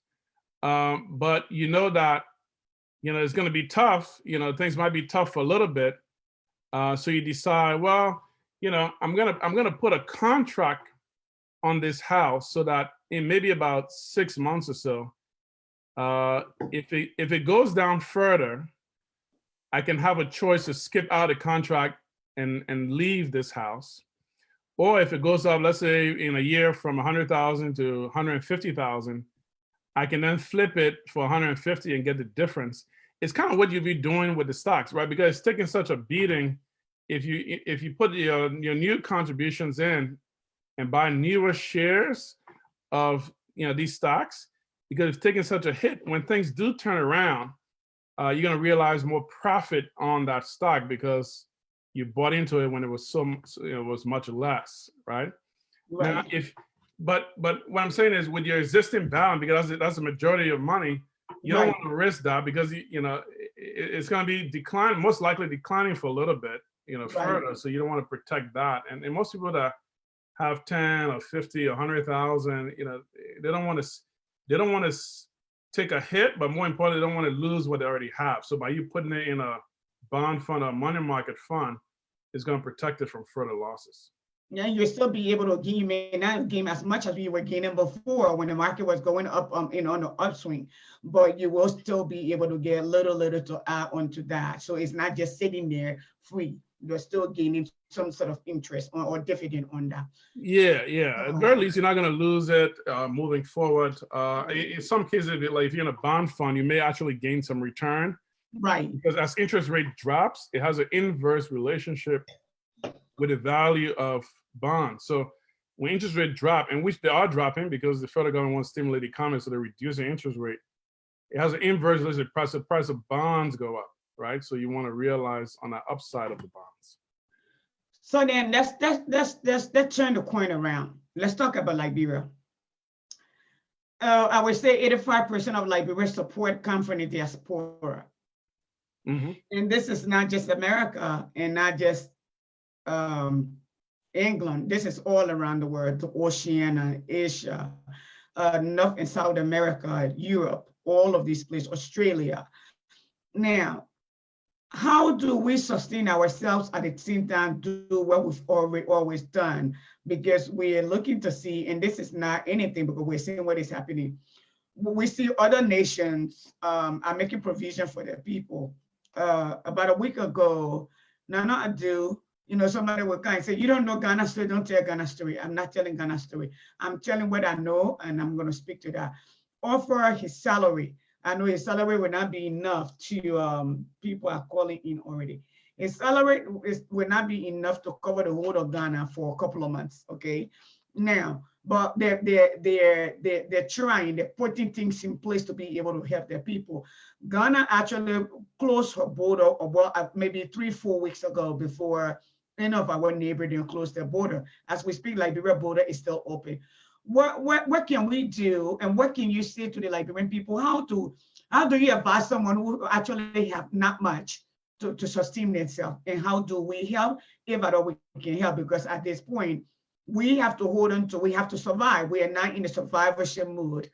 But you know that, it's going to be tough. Things might be tough for a little bit. So you decide, well, I'm gonna put a contract on this house so that in maybe about 6 months or so, if it goes down further, I can have a choice to skip out a contract and leave this house. Or if it goes up, let's say in a year from 100,000 to 150,000, I can then flip it for 150 and get the difference. It's kind of what you'd be doing with the stocks, right? Because it's taking such a beating. If you put your new contributions in and buy newer shares of these stocks, because it's taking such a hit, when things do turn around, you're going to realize more profit on that stock because you bought into it when it was was much less, right? Right. Now, but what I'm saying is with your existing balance, because that's the majority of money, you don't want to risk that because it's going to be declining, most likely declining for a little bit, further. So you don't want to protect that. And most people that have 10 or 50 or 100,000, they don't want to take a hit, but more importantly, they don't want to lose what they already have. So by you putting it in a bond fund or money market fund, it's going to protect it from further losses. Yeah, you'll still be able to gain, you may not gain as much as you were gaining before when the market was going up, on the upswing, but you will still be able to get little to add onto that. So it's not just sitting there free. You're still gaining some sort of interest or dividend on that. Yeah. At the very least, you're not going to lose it moving forward. In some cases, if you're in a bond fund, you may actually gain some return. Right. Because as interest rate drops, it has an inverse relationship with the value of bonds. So when interest rates drop, and which they are dropping because the federal government wants to stimulate the economy, so they're reducing interest rate, it has an inverse relationship. The price of bonds go up, right? So you want to realize on the upside of the bonds. So then let's turn the coin around. Let's talk about Liberia. I would say 85% of Liberia's support comes from the diaspora. Mm-hmm. And this is not just America and not just England. This is all around the world, Oceania, Asia, North and South America, Europe, all of these places, Australia. Now, how do we sustain ourselves at the same time do what we've always done? Because we are looking to see, and this is not anything because we're seeing what is happening. We see other nations are making provision for their people. About a week ago, Nana Adu, somebody would kind of say, you don't know Ghana's story, don't tell Ghana's story. I'm not telling Ghana's story. I'm telling what I know, and I'm going to speak to that. Offer his salary. I know his salary will not be enough to, people are calling in already. His salary will not be enough to cover the whole of Ghana for a couple of months, okay? Now, but they're trying, they're putting things in place to be able to help their people. Ghana actually closed her border about maybe 3-4 weeks ago before any of our neighbors didn't close their border. As we speak, Liberia border is still open. What can we do, and what can you say to the Liberian people? How do you advise someone who actually have not much to sustain themselves, and how do we help, if at all we can help? Because at this point, we have to hold on to, we have to survive. We are not in a survivorship mood.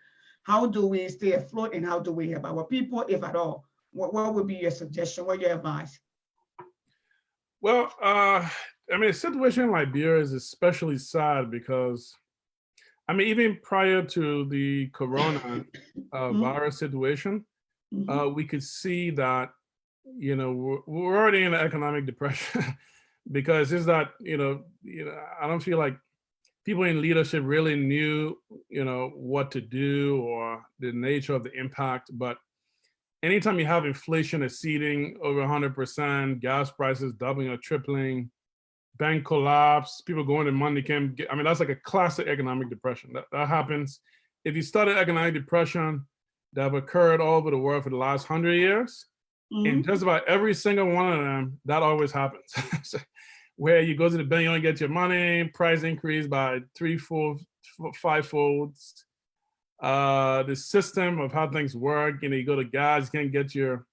How do we stay afloat, and how do we help our people, if at all? What would be your suggestion? What your advice? Well, the situation in Liberia is especially sad because, even prior to the corona virus situation, we could see that, we're already in an economic depression because it's that, I don't feel like people in leadership really knew, what to do or the nature of the impact. But anytime you have inflation exceeding over 100%, gas prices doubling or tripling, bank collapse, people going to money camp. That's like a classic economic depression. That happens. If you study economic depression that have occurred all over the world for the last 100 years, in just about every single one of them, that always happens. Where you go to the bank, you don't get your money, price increase by 3, 4, 5 folds. The system of how things work, you go to gas, you can't get you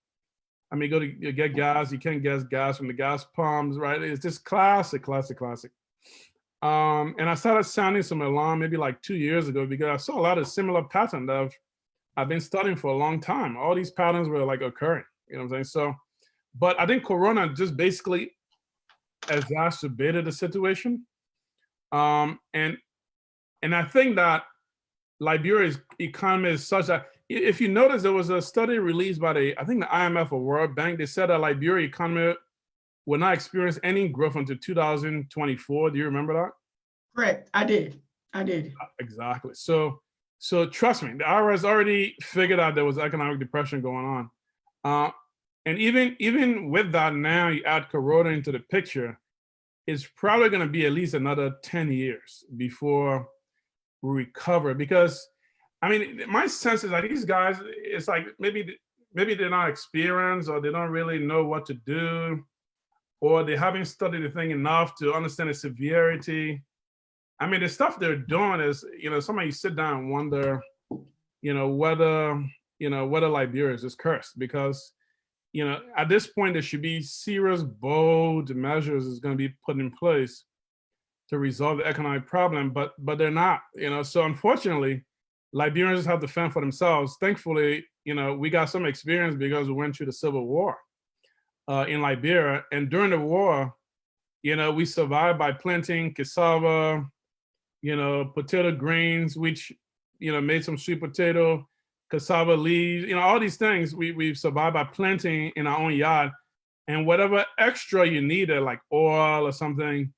go to get gas, you can't get gas from the gas pumps, right? It's just classic. And I started sounding some alarm maybe like 2 years ago because I saw a lot of similar patterns that I've been studying for a long time. All these patterns were like occurring, you know what I'm saying? So, but I think Corona just basically exacerbated the situation. And I think that Liberia's economy is such that, if you notice, there was a study released by the IMF or World Bank. They said that Liberia economy will not experience any growth until 2024. Do you remember that? Correct. I did. Exactly. So trust me, the IRS already figured out there was economic depression going on. And even with that, now you add Corona into the picture, it's probably going to be at least another 10 years before we recover. Because my sense is that these guys, it's like maybe they're not experienced, or they don't really know what to do, or they haven't studied the thing enough to understand the severity. The stuff they're doing is, somebody sit down and wonder, whether Liberia is just cursed, because, at this point there should be serious, bold measures is going to be put in place to resolve the economic problem, but they're not, So unfortunately, Liberians have to fend for themselves. Thankfully, we got some experience because we went through the Civil War in Liberia. And during the war, we survived by planting cassava, potato grains, which, made some sweet potato, cassava leaves, all these things we've survived by planting in our own yard. And whatever extra you needed, like oil or something,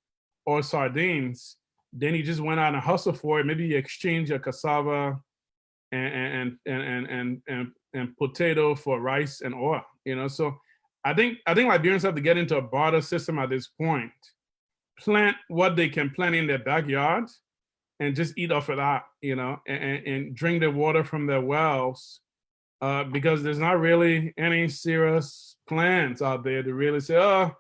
or sardines, then you just went out and hustled for it. Maybe you exchange your cassava and potato for rice and oil. So I think Liberians have to get into a barter system at this point. Plant what they can plant in their backyard, and just eat off of that, and drink the water from their wells, because there's not really any serious plans out there to really say, oh,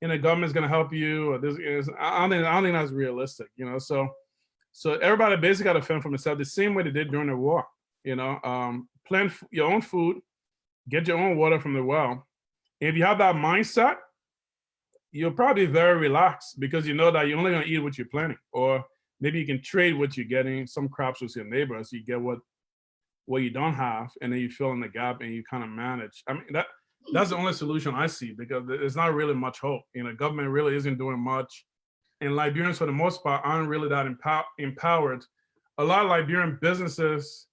the government's going to help you, or this is, I don't think that's realistic, So everybody basically got to fend for themselves the same way they did during the war. Plant your own food, get your own water from the well. And if you have that mindset, you'll probably be very relaxed because you know that you're only going to eat what you're planting, or maybe you can trade what you're getting, some crops with your neighbors. You get what you don't have, and then you fill in the gap and you kind of manage. I mean, that's the only solution I see, because there's not really much hope. Government really isn't doing much. And Liberians, for the most part, aren't really that empowered. A lot of Liberian businesses,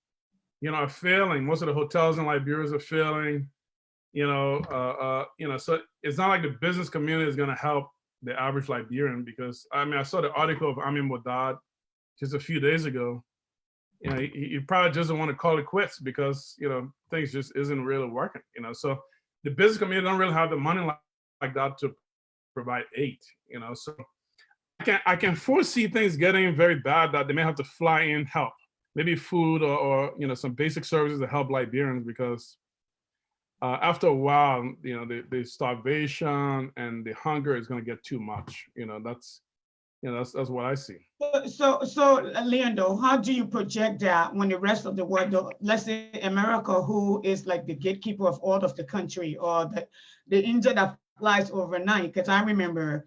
are failing. Most of the hotels in Liberia are failing. So it's not like the business community is going to help the average Liberian, because I saw the article of Amin Modad just a few days ago. He probably just don't want to call it quits because, things just isn't really working, So the business community don't really have the money like that to provide aid, So I can foresee things getting very bad, that they may have to fly in help, maybe food or some basic services to help Liberians, because after a while, the starvation and the hunger is going to get too much. That's what I see. So Leandro, how do you project that when the rest of the world, let's say America, who is like the gatekeeper of all of the country, or the India that flies overnight? Because I remember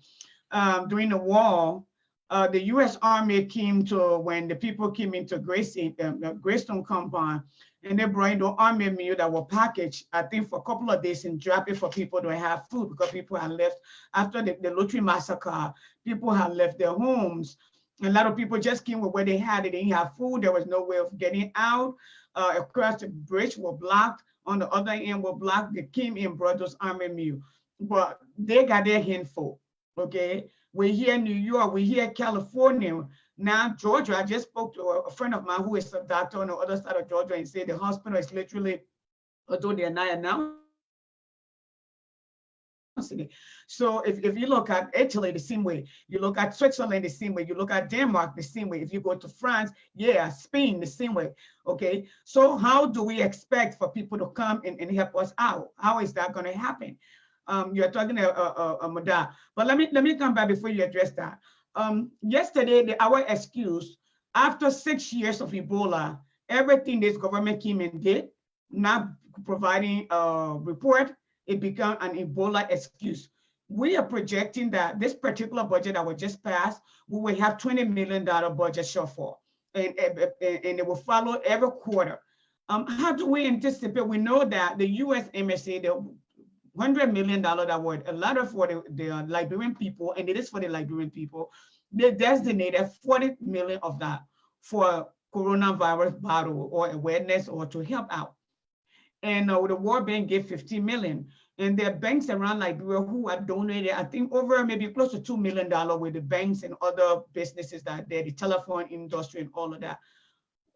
during the war, the U.S. Army came to, when the people came into Greystone compound, and they brought in the army meal that were packaged, I think, for a couple of days, and dropped it for people to have food, because people had left after the Lutri massacre. People had left their homes. A lot of people just came with what they had. They didn't have food. There was no way of getting out. Across the bridge were blocked. On the other end were blocked. They came in, brought those army meal, but they got their handful. Okay, we're here in New York. We're here in California. Now, Georgia, I just spoke to a friend of mine who is a doctor on the other side of Georgia, and said the hospital is literally, although they're not announcing it. So if you look at Italy the same way, you look at Switzerland the same way, you look at Denmark the same way, if you go to France, Spain the same way. Okay, so how do we expect for people to come and help us out? How is that going to happen? You're talking a Moda, but let me come back before you address that. Yesterday, our excuse, after 6 years of Ebola, everything this government came and did, not providing a report, it became an Ebola excuse. We are projecting that this particular budget that was just passed, we will have $20 million budget shortfall, and it will follow every quarter. How do we anticipate? We know that the U.S. MSA, the $100 million that were a lot of for the Liberian people, and it is for the Liberian people. They designated 40 million of that for coronavirus battle or awareness or to help out. And the World Bank gave 15 million. And there are banks around Liberia who have donated, I think, over maybe close to $2 million with the banks and other businesses that they're the telephone industry and all of that.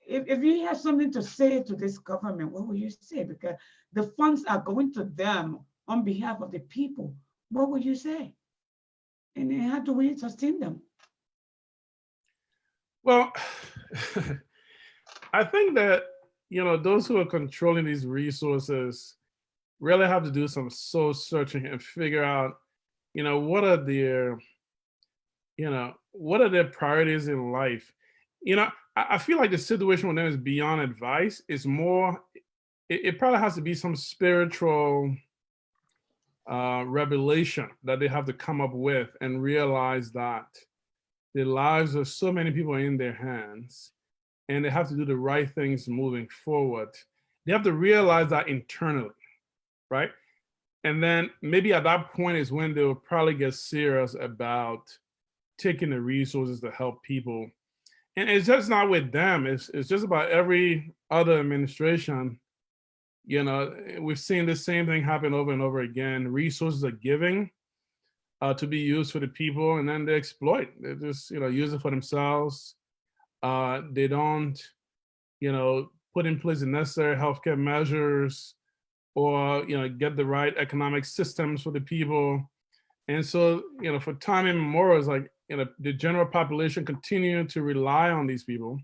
If you have something to say to this government, what will you say? Because the funds are going to them on behalf of the people. What would you say? And how do we sustain them? Well, I think that, those who are controlling these resources really have to do some soul searching and figure out, what are their priorities in life? I feel like the situation with them is beyond advice. It's more, it probably has to be some spiritual revelation that they have to come up with and realize that the lives of so many people are in their hands, and they have to do the right things moving forward. They have to realize that internally, right? And then maybe at that point is when they'll probably get serious about taking the resources to help people. And it's just not with them. It's just about every other administration. We've seen the same thing happen over and over again. Resources are giving to be used for the people, and then they exploit. They just, use it for themselves. They don't, put in place the necessary healthcare measures, or, get the right economic systems for the people. And so, for time immemorial, it's like, the general population continue to rely on these people,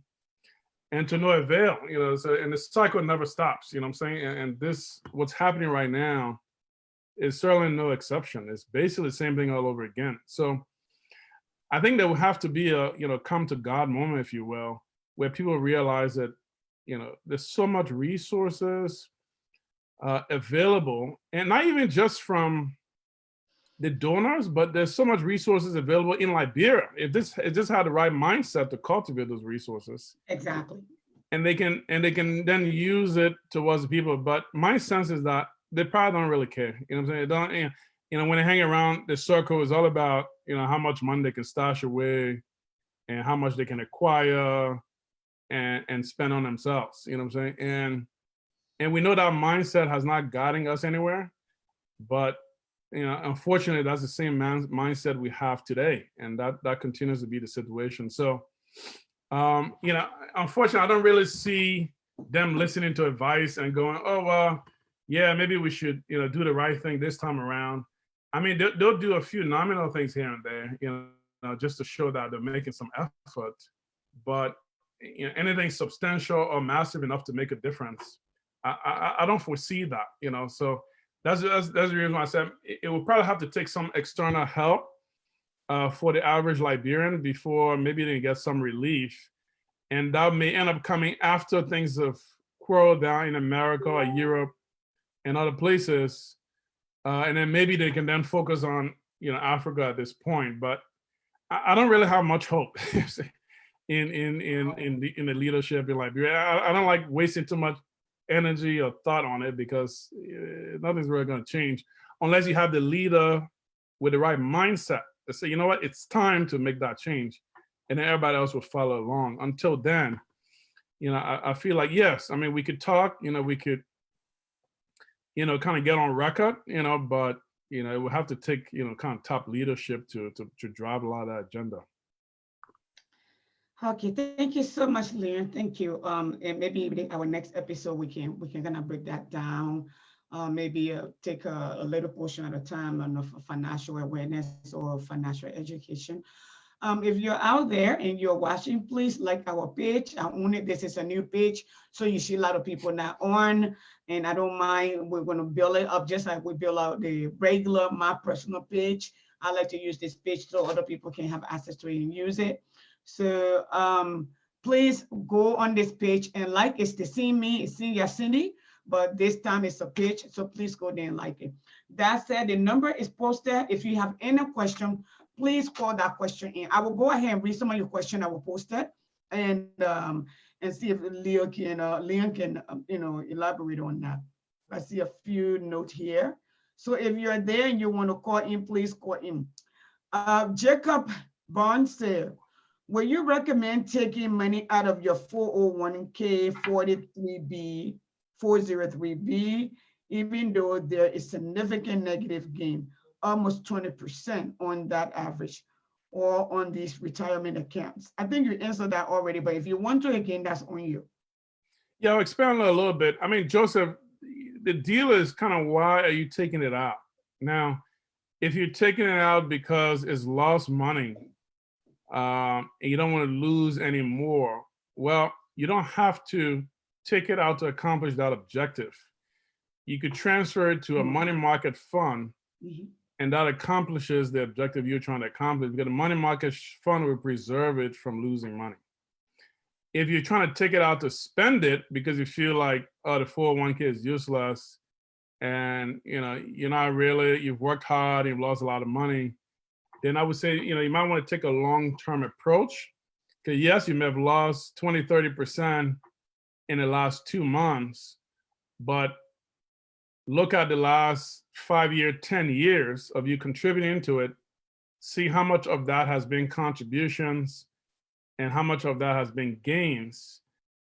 and to no avail, so, and the cycle never stops, you know what I'm saying? And this, what's happening right now, is certainly no exception. It's basically the same thing all over again. So I think there will have to be a, come to God moment, if you will, where people realize that, there's so much resources available, and not even just from the donors, but there's so much resources available in Liberia. If this had the right mindset to cultivate those resources. Exactly. And they can then use it towards the people. But my sense is that they probably don't really care. You know what I'm saying? They don't, when they hang around the circle, it's all about, how much money they can stash away and how much they can acquire and spend on themselves. You know what I'm saying? And we know that mindset has not gotten us anywhere, but unfortunately, that's the same mindset we have today, and that continues to be the situation. So, unfortunately, I don't really see them listening to advice and going, "Oh, well, yeah, maybe we should, do the right thing this time around." I mean, they'll do a few nominal things here and there, just to show that they're making some effort. But anything substantial or massive enough to make a difference, I don't foresee that. So. That's the reason why I said it will probably have to take some external help for the average Liberian before maybe they get some relief. And that may end up coming after things have quarreled down in America or Europe and other places. And then maybe they can then focus on, Africa at this point. But I don't really have much hope in the leadership in Liberia. I don't like wasting too much energy or thought on it, because nothing's really going to change unless you have the leader with the right mindset to say, you know what, it's time to make that change, and then everybody else will follow along. Until then, I feel like, yes, I mean, we could talk, we could, kind of get on record, but it will have to take, kind of top leadership to drive a lot of that agenda. Okay, thank you so much, Leon. Thank you. And maybe our next episode we can kind of break that down. Maybe take a little portion at a time on financial awareness or financial education. If you're out there and you're watching, please like our page. I own it. This is a new page, so you see a lot of people now on, and I don't mind. We're going to build it up just like we build out the regular my personal page. I like to use this page so other people can have access to it and use it. So please go on this page and like. It's the same me, it's Cindy, but this time it's a page. So please go there and like it. That said, the number is posted. If you have any question, please call that question in. I will go ahead and read some of your questions I will post it, and see if Leon can elaborate on that. I see a few notes here. So if you're there and you want to call in, please call in. Jacob Bond said, will you recommend taking money out of your 401k 403b, even though there is significant negative gain, almost 20% on that average, or on these retirement accounts? I think you answered that already, but if you want to again, that's on you. Yeah, I'll expand on it a little bit. I mean, Joseph, the deal is kind of, why are you taking it out? Now, if you're taking it out because it's lost money, and you don't want to lose any more, well, you don't have to take it out to accomplish that objective. You could transfer it to a money market fund, and that accomplishes the objective you're trying to accomplish, because the money market fund will preserve it from losing money. If you're trying to take it out to spend it because you feel like, oh, the 401k is useless, and you're not really, you've worked hard, you've lost a lot of money, then I would say, you might want to take a long-term approach. Because yes, you may have lost 20, 30% in the last 2 months, but look at the last 5 years, 10 years of you contributing to it, see how much of that has been contributions and how much of that has been gains.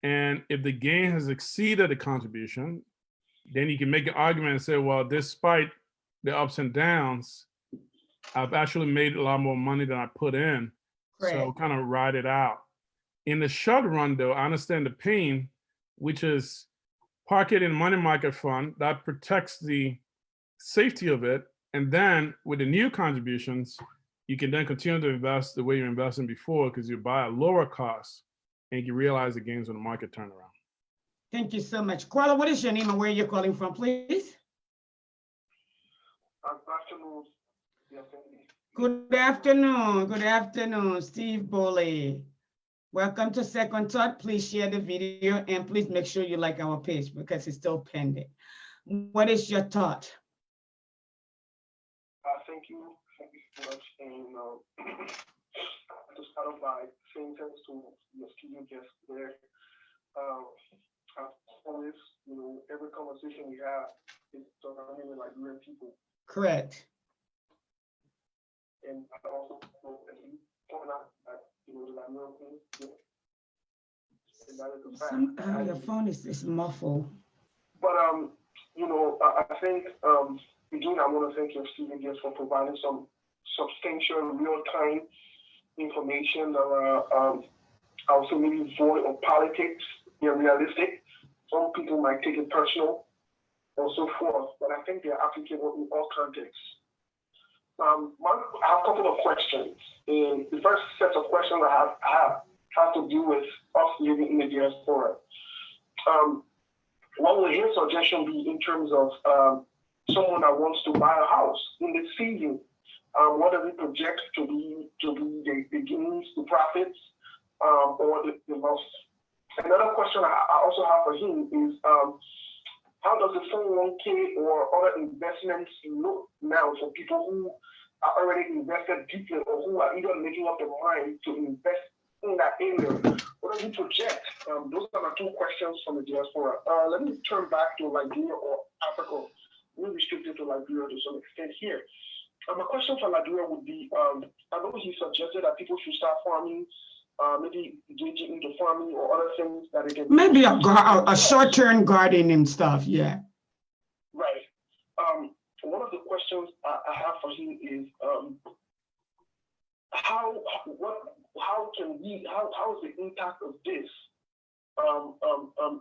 And if the gain has exceeded the contribution, then you can make an argument and say, well, despite the ups and downs, I've actually made a lot more money than I put in. Right. So kind of ride it out. In the short run, though, I understand the pain, which is park it in money market fund that protects the safety of it. And then with the new contributions, you can then continue to invest the way you're investing before, because you buy a lower cost and you realize the gains when the market turn around. Thank you so much. Carla, what is your name and where you're calling from, please? Good afternoon. Good afternoon, Steve Boley. Welcome to Second Thought. Please share the video and please make sure you like our page because it's still pending. What is your thought? Thank you so much. And to start off by saying thanks to your studio guests there. As always, every conversation we have is surrounding with Liberian people. Correct. And I also know that you point out that the Liberian thing. And that is a fact. Your phone is muffled. But I think again, I want to thank your studio guests for providing some substantial real-time information that are also maybe void of politics. They're realistic. Some people might take it personal or so forth, but I think they're applicable in all contexts. I have a couple of questions. And the first set of questions I have to do with us living in the diaspora. What would your suggestion be in terms of someone that wants to buy a house in this season? What does it project to be the gains, the profits, or the loss? Another question I also have for him is how does the 401k or other investments look now for people who are already invested deeply or who are either making up their mind to invest in that area? What does it project? Those are my two questions from the diaspora. Let me turn back to Liberia or Africa. We're restricted to Liberia to some extent here. My question for Liberia would be, I know he suggested that people should start farming, maybe engaging into farming or other things that they can... Maybe a short-term gardening and stuff, yeah. Right. One of the questions I have for him is, how is the impact of this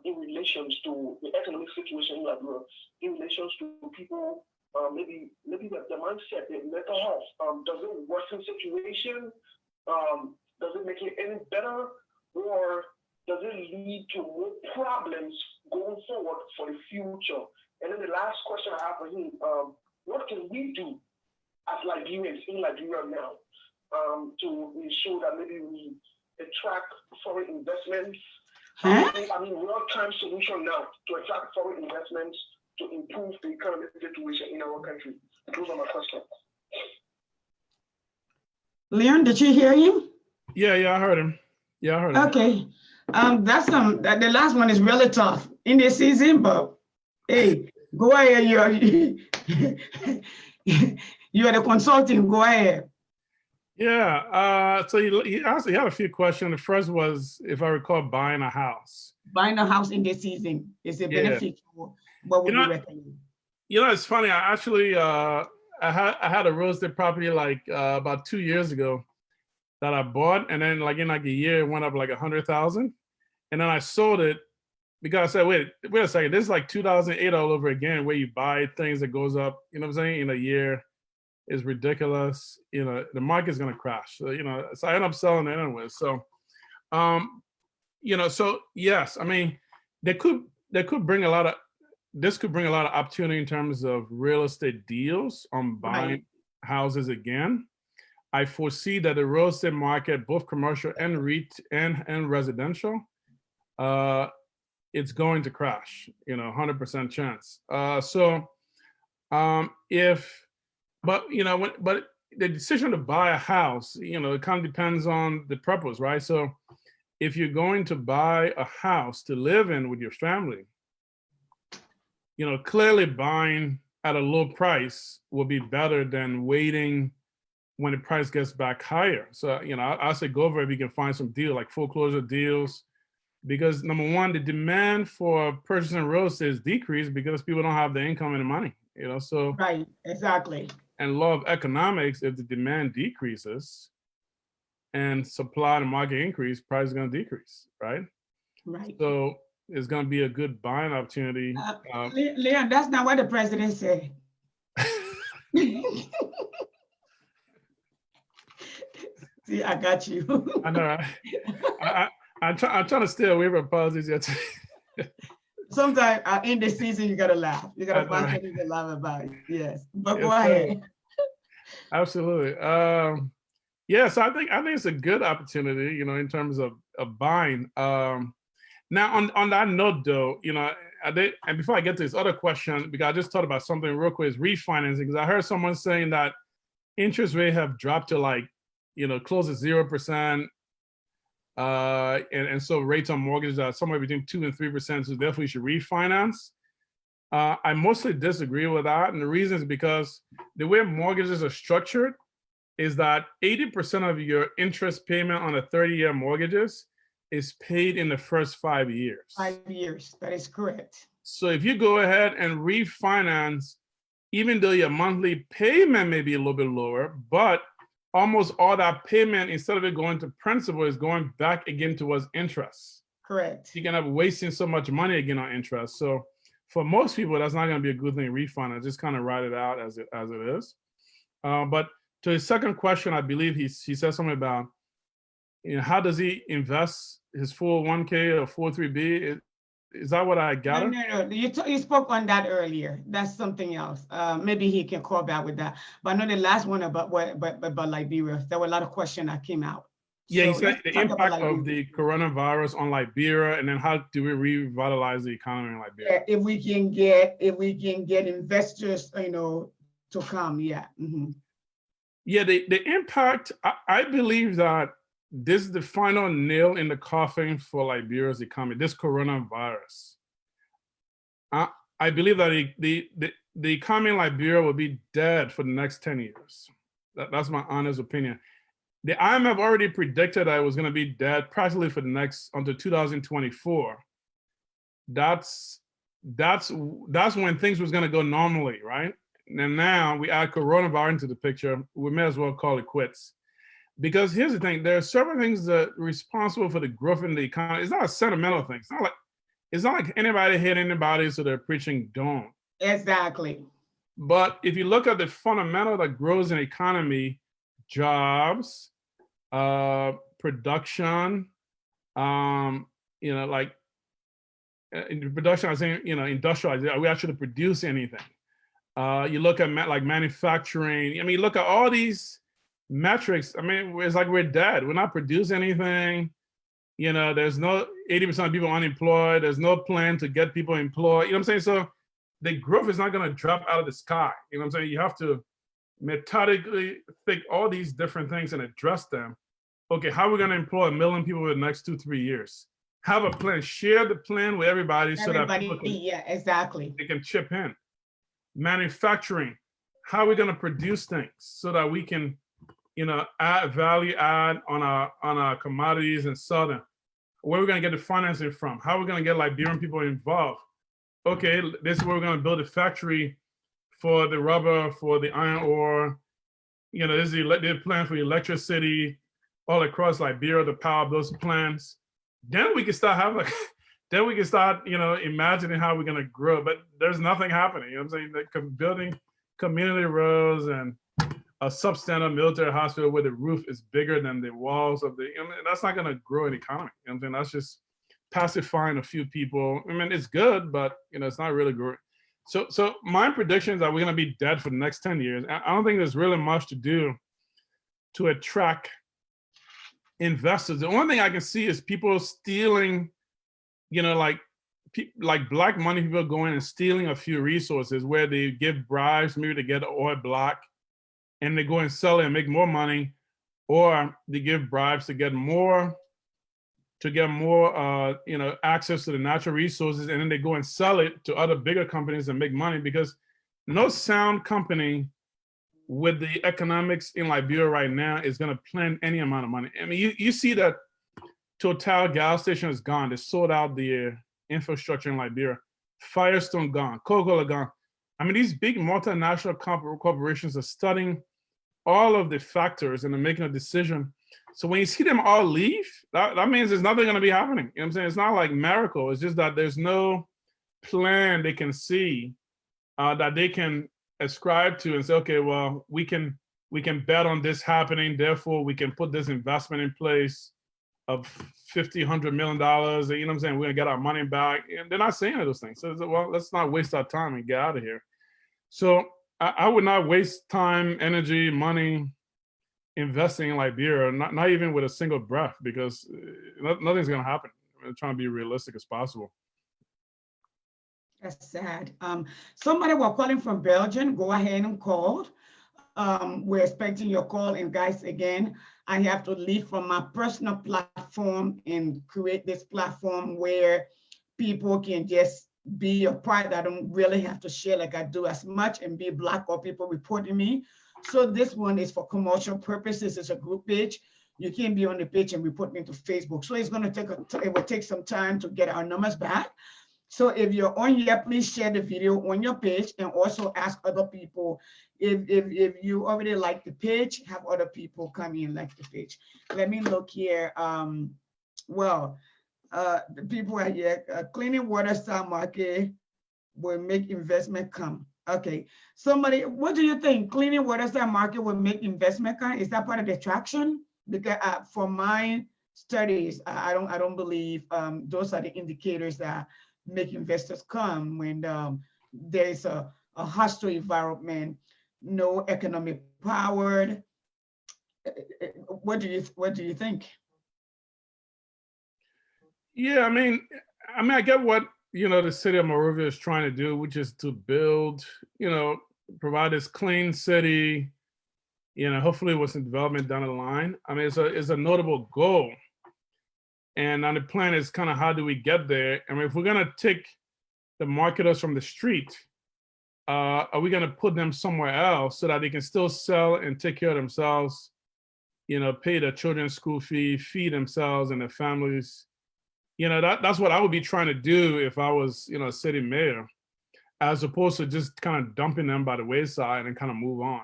in relations to the economic situation in Liberia, in relations to people, maybe the mindset, the mental health? Does it worsen situation? Does it make it any better, or does it lead to more problems going forward for the future? And then the last question I have for him, what can we do as Liberians in Liberia now to ensure that maybe we attract foreign investments? Real-time solution now to attract foreign investments to improve the economic situation in our country. Those are my questions. Leon, did you hear him? Yeah, I heard him. Okay. The last one is really tough in this season, but hey, go ahead. You're the consultant. Go ahead. Yeah. So he had a few questions. The first was, if I recall, buying a house. Buying a house in this season is a benefit. What would you recommend? It's funny. I actually I had a real estate property like about 2 years ago that I bought, and then in a year it went up like 100,000, and then I sold it because I said, wait a second, this is like 2008 all over again, where you buy things that goes up, you know what I'm saying, in a year is ridiculous. The market's gonna crash. So so I end up selling it anyway. So so yes, I mean, this could bring a lot of opportunity in terms of real estate deals on buying houses again. I foresee that the real estate market, both commercial and and residential, it's going to crash. 100% chance. But the decision to buy a house, it kind of depends on the purpose, right? So if you're going to buy a house to live in with your family, clearly buying at a low price will be better than waiting when the price gets back higher. So, I say go over if you can find some deal, like foreclosure deals, because number one, the demand for purchasing real estate is decreased because people don't have the income and the money, so. Right, exactly. And law of economics, if the demand decreases and supply and market increase, price is gonna decrease, right? Right. So it's gonna be a good buying opportunity. Leon, that's not what the president said. See, I got you. I know. I'm trying to stay away from politics yet. Sometimes in the season, you gotta laugh. You gotta find something to laugh about. Yes, but go ahead. Absolutely. Yes, I think it's a good opportunity, you know, in terms of buying. Now on that note though, you know, and before I get to this other question, because I just thought about something real quick, is refinancing. Because I heard someone saying that interest rates have dropped to like, you know, close to 0%. And so rates on mortgages are somewhere between 2 and 3%. So therefore you should refinance. I mostly disagree with that. And the reason is because the way mortgages are structured is that 80% of your interest payment on a 30-year mortgages is paid in the first 5 years. 5 years, that is correct. So if you go ahead and refinance, even though your monthly payment may be a little bit lower, but almost all that payment, instead of it going to principal, is going back again towards interest. Correct. You can have wasting so much money again on interest. So for most people, that's not going to be a good thing to refinance. Just kind of write it out as it is. But to his second question, I believe he said something about, you know, how does he invest his 401k or 403b? Is that what I got? No. You spoke on that earlier. That's something else. Maybe he can call back with that. But I know the last one about Liberia, there were a lot of questions that came out. Yeah, So he said the impact of the coronavirus on Liberia, and then how do we revitalize the economy in Liberia? If we can get investors, you know, to come. Yeah. Mm-hmm. Yeah, the impact. I believe that this is the final nail in the coffin for Liberia's economy. This coronavirus. I believe that the economy in Liberia will be dead for the next 10 years. That's my honest opinion. The IMF already predicted that it was going to be dead practically for the next until 2024. That's when things was going to go normally, right? And now we add coronavirus into the picture. We may as well call it quits. Because here's the thing: there are several things that are responsible for the growth in the economy. It's not a sentimental thing. It's not like anybody hate anybody, so they're preaching don't. Exactly. But if you look at the fundamental that grows in the economy, jobs, production, you know, like in production, I was saying, you know, industrialized. Are we actually produce anything? You look at like manufacturing. I mean, you look at all these metrics. I mean, it's like we're dead. We're not producing anything. You know, there's no 80% of people unemployed. There's no plan to get people employed. You know what I'm saying? So the growth is not going to drop out of the sky. You know what I'm saying? You have to methodically think all these different things and address them. Okay, how are we going to employ 1 million people in the next 2-3 years? Have a plan. Share the plan with everybody so that people can, yeah, exactly. They can chip in. Manufacturing. How are we going to produce things so that we can, you know, add value on our commodities and sell them? Where are we going to get the financing from? How are we going to get Liberian people involved? Okay, this is where we're going to build a factory for the rubber, for the iron ore. You know, this is the plan for electricity all across Liberia to power up those plants. Then we can start having then we can start, you know, imagining how we're going to grow. But there's nothing happening. You know what I'm saying? Like building community roads and a substandard military hospital where the roof is bigger than the walls of the, you know, that's not going to grow an economy. You know what I'm saying? That's just pacifying a few people. I mean, it's good, but, you know, it's not really growing. So my prediction is that we're going to be dead for the next 10 years. I don't think there's really much to do to attract investors. The only thing I can see is people stealing, you know, like black money, people going and stealing a few resources where they give bribes, maybe to get oil block, and they go and sell it and make more money, or they give bribes to get more, you know, access to the natural resources, and then they go and sell it to other bigger companies and make money. Because no sound company with the economics in Liberia right now is going to plan any amount of money. I mean, you see that Total gas station is gone. They sold out the infrastructure in Liberia. Firestone gone. Coca-Cola gone. I mean, these big multinational corporations are studying all of the factors and they're making a decision. So when you see them all leave, that means there's nothing going to be happening. You know what I'm saying? It's not like miracle. It's just that there's no plan they can see that they can ascribe to and say, okay, well, we can bet on this happening. Therefore, we can put this investment in place of $50-100 million. You know what I'm saying? We're going to get our money back. And they're not saying those things. So, well, let's not waste our time and get out of here. So I would not waste time, energy, money investing in Liberia, not even with a single breath, because nothing's going to happen. I'm trying to be realistic as possible. That's sad. Somebody was calling from Belgium. Go ahead and call. We're expecting your call. And guys, again, I have to leave from my personal platform and create this platform where people can just be a part. I don't really have to share like I do as much and be blocked or people reporting me. So this one is for commercial purposes. It's a group page. You can be on the page and report me to Facebook. So it's going to it will take some time to get our numbers back. So if you're on here, please share the video on your page and also ask other people. If you already like the page, have other people come in like the page. Let me look here. The people are here. Cleaning water star market will make investment come. Okay, somebody, what do you think? Cleaning water star market will make investment come? Is that part of the attraction? Because for my studies, I don't believe those are the indicators that make investors come when there's a hostile environment, no economic power. What do you think? Yeah, I mean, I get what the city of Monrovia is trying to do, which is to build, provide this clean city. Hopefully with some development down the line. I mean, it's a notable goal. And on the plan is kind of how do we get there? I mean, if we're gonna take the marketers from the street, are we gonna put them somewhere else so that they can still sell and take care of themselves, pay their children's school fee, feed themselves and their families? That's what I would be trying to do if I was, a city mayor, as opposed to just kind of dumping them by the wayside and kind of move on,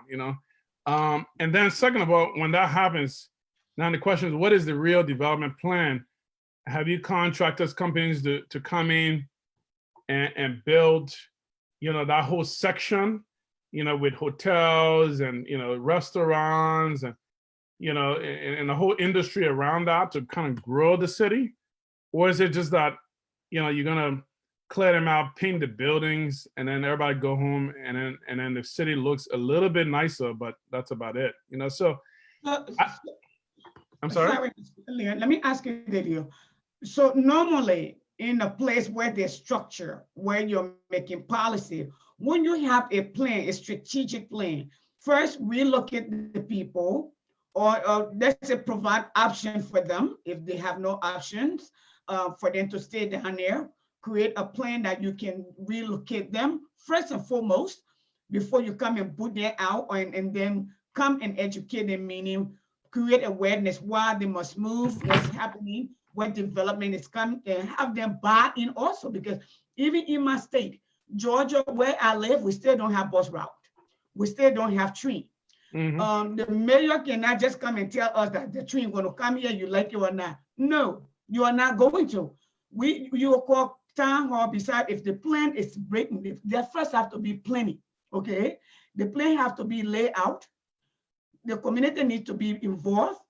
And then second of all, when that happens, now the question is, what is the real development plan? Have you contractors, companies to come in and build, that whole section, with hotels and, restaurants and, and the whole industry around that to kind of grow the city? Or is it just that, you're gonna clear them out, paint the buildings, and then everybody go home, and then the city looks a little bit nicer, but that's about it, So I'm sorry. Let me ask you, Delio. So normally in a place where there's structure, where you're making policy, when you have a plan, a strategic plan, first relocate the people, or let's say provide options for them if they have no options for them to stay down there. Create a plan that you can relocate them first and foremost before you come and put them out, and then come and educate them, meaning create awareness why they must move, what's happening, what development is coming, and have them buy in also. Because even in my state, Georgia, where I live, we still don't have bus route. We still don't have train. Mm-hmm. The mayor cannot just come and tell us that the train going to come here, you like it or not. No, you are not going to. You will call town hall beside if the plan is breaking. There first have to be planning, okay? The plan have to be laid out. The community needs to be involved,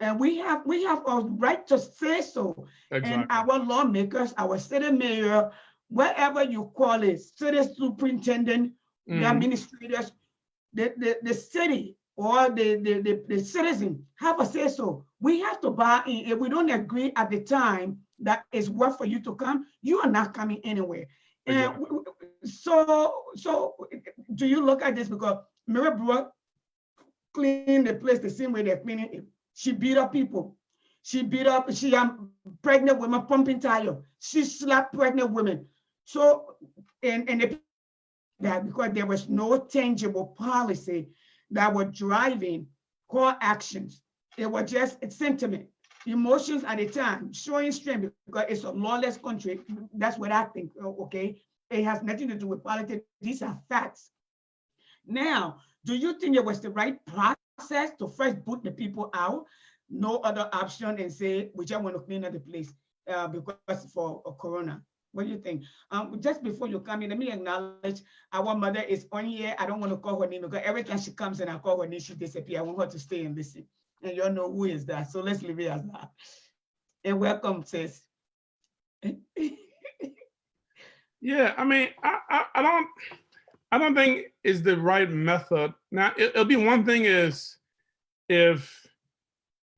and we have a right to say so. Exactly. And our lawmakers, our city mayor, whatever you call it, city superintendent, the administrators, the city or the citizen have a say so. We have to buy in. If we don't agree at the time that it's worth for you to come, you are not coming anywhere. Exactly. And so do you look at this? Because Mary Brooke clean the place the same way they're cleaning it. She beat up people. She pregnant women pumping tire. She slapped pregnant women. So, and that because there was no tangible policy that were driving core actions. It was just a sentiment, emotions at the time, showing strength because it's a lawless country. That's what I think, okay? It has nothing to do with politics. These are facts. Now, do you think it was the right process to first boot the people out? No other option and say, we just want to clean up the place because for Corona. What do you think? Just before you come in, let me acknowledge our mother is on here. I don't want to call her name because every time she comes and I call her name, she disappears. I want her to stay and listen. And you all know who is that. So let's leave it as that. And welcome, sis. Yeah, I mean, I I don't think is the right method. Now, it'll be one thing is if,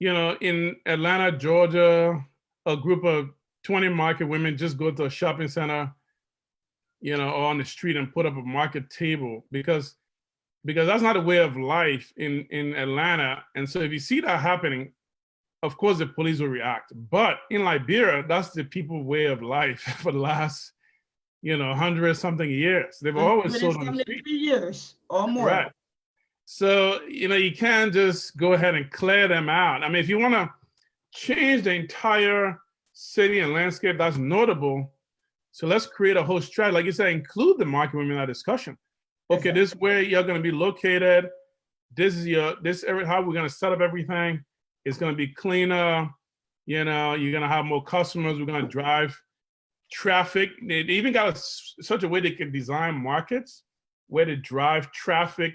in Atlanta, Georgia, a group of 20 market women just go to a shopping center, or on the street and put up a market table because that's not a way of life in Atlanta. And so if you see that happening, of course the police will react. But in Liberia, that's the people's way of life for the last, 100 something years. They've always sold on the street. 3 years or more. Right. So, you can't just go ahead and clear them out. I mean, if you want to change the entire city and landscape, that's notable. So let's create a whole strategy. Like you said, include the market women in that discussion. Okay, this is where you're going to be located. This is how we're going to set up everything. It's going to be cleaner. You're going to have more customers. We're going to drive traffic. They even got such a way they can design markets where to drive traffic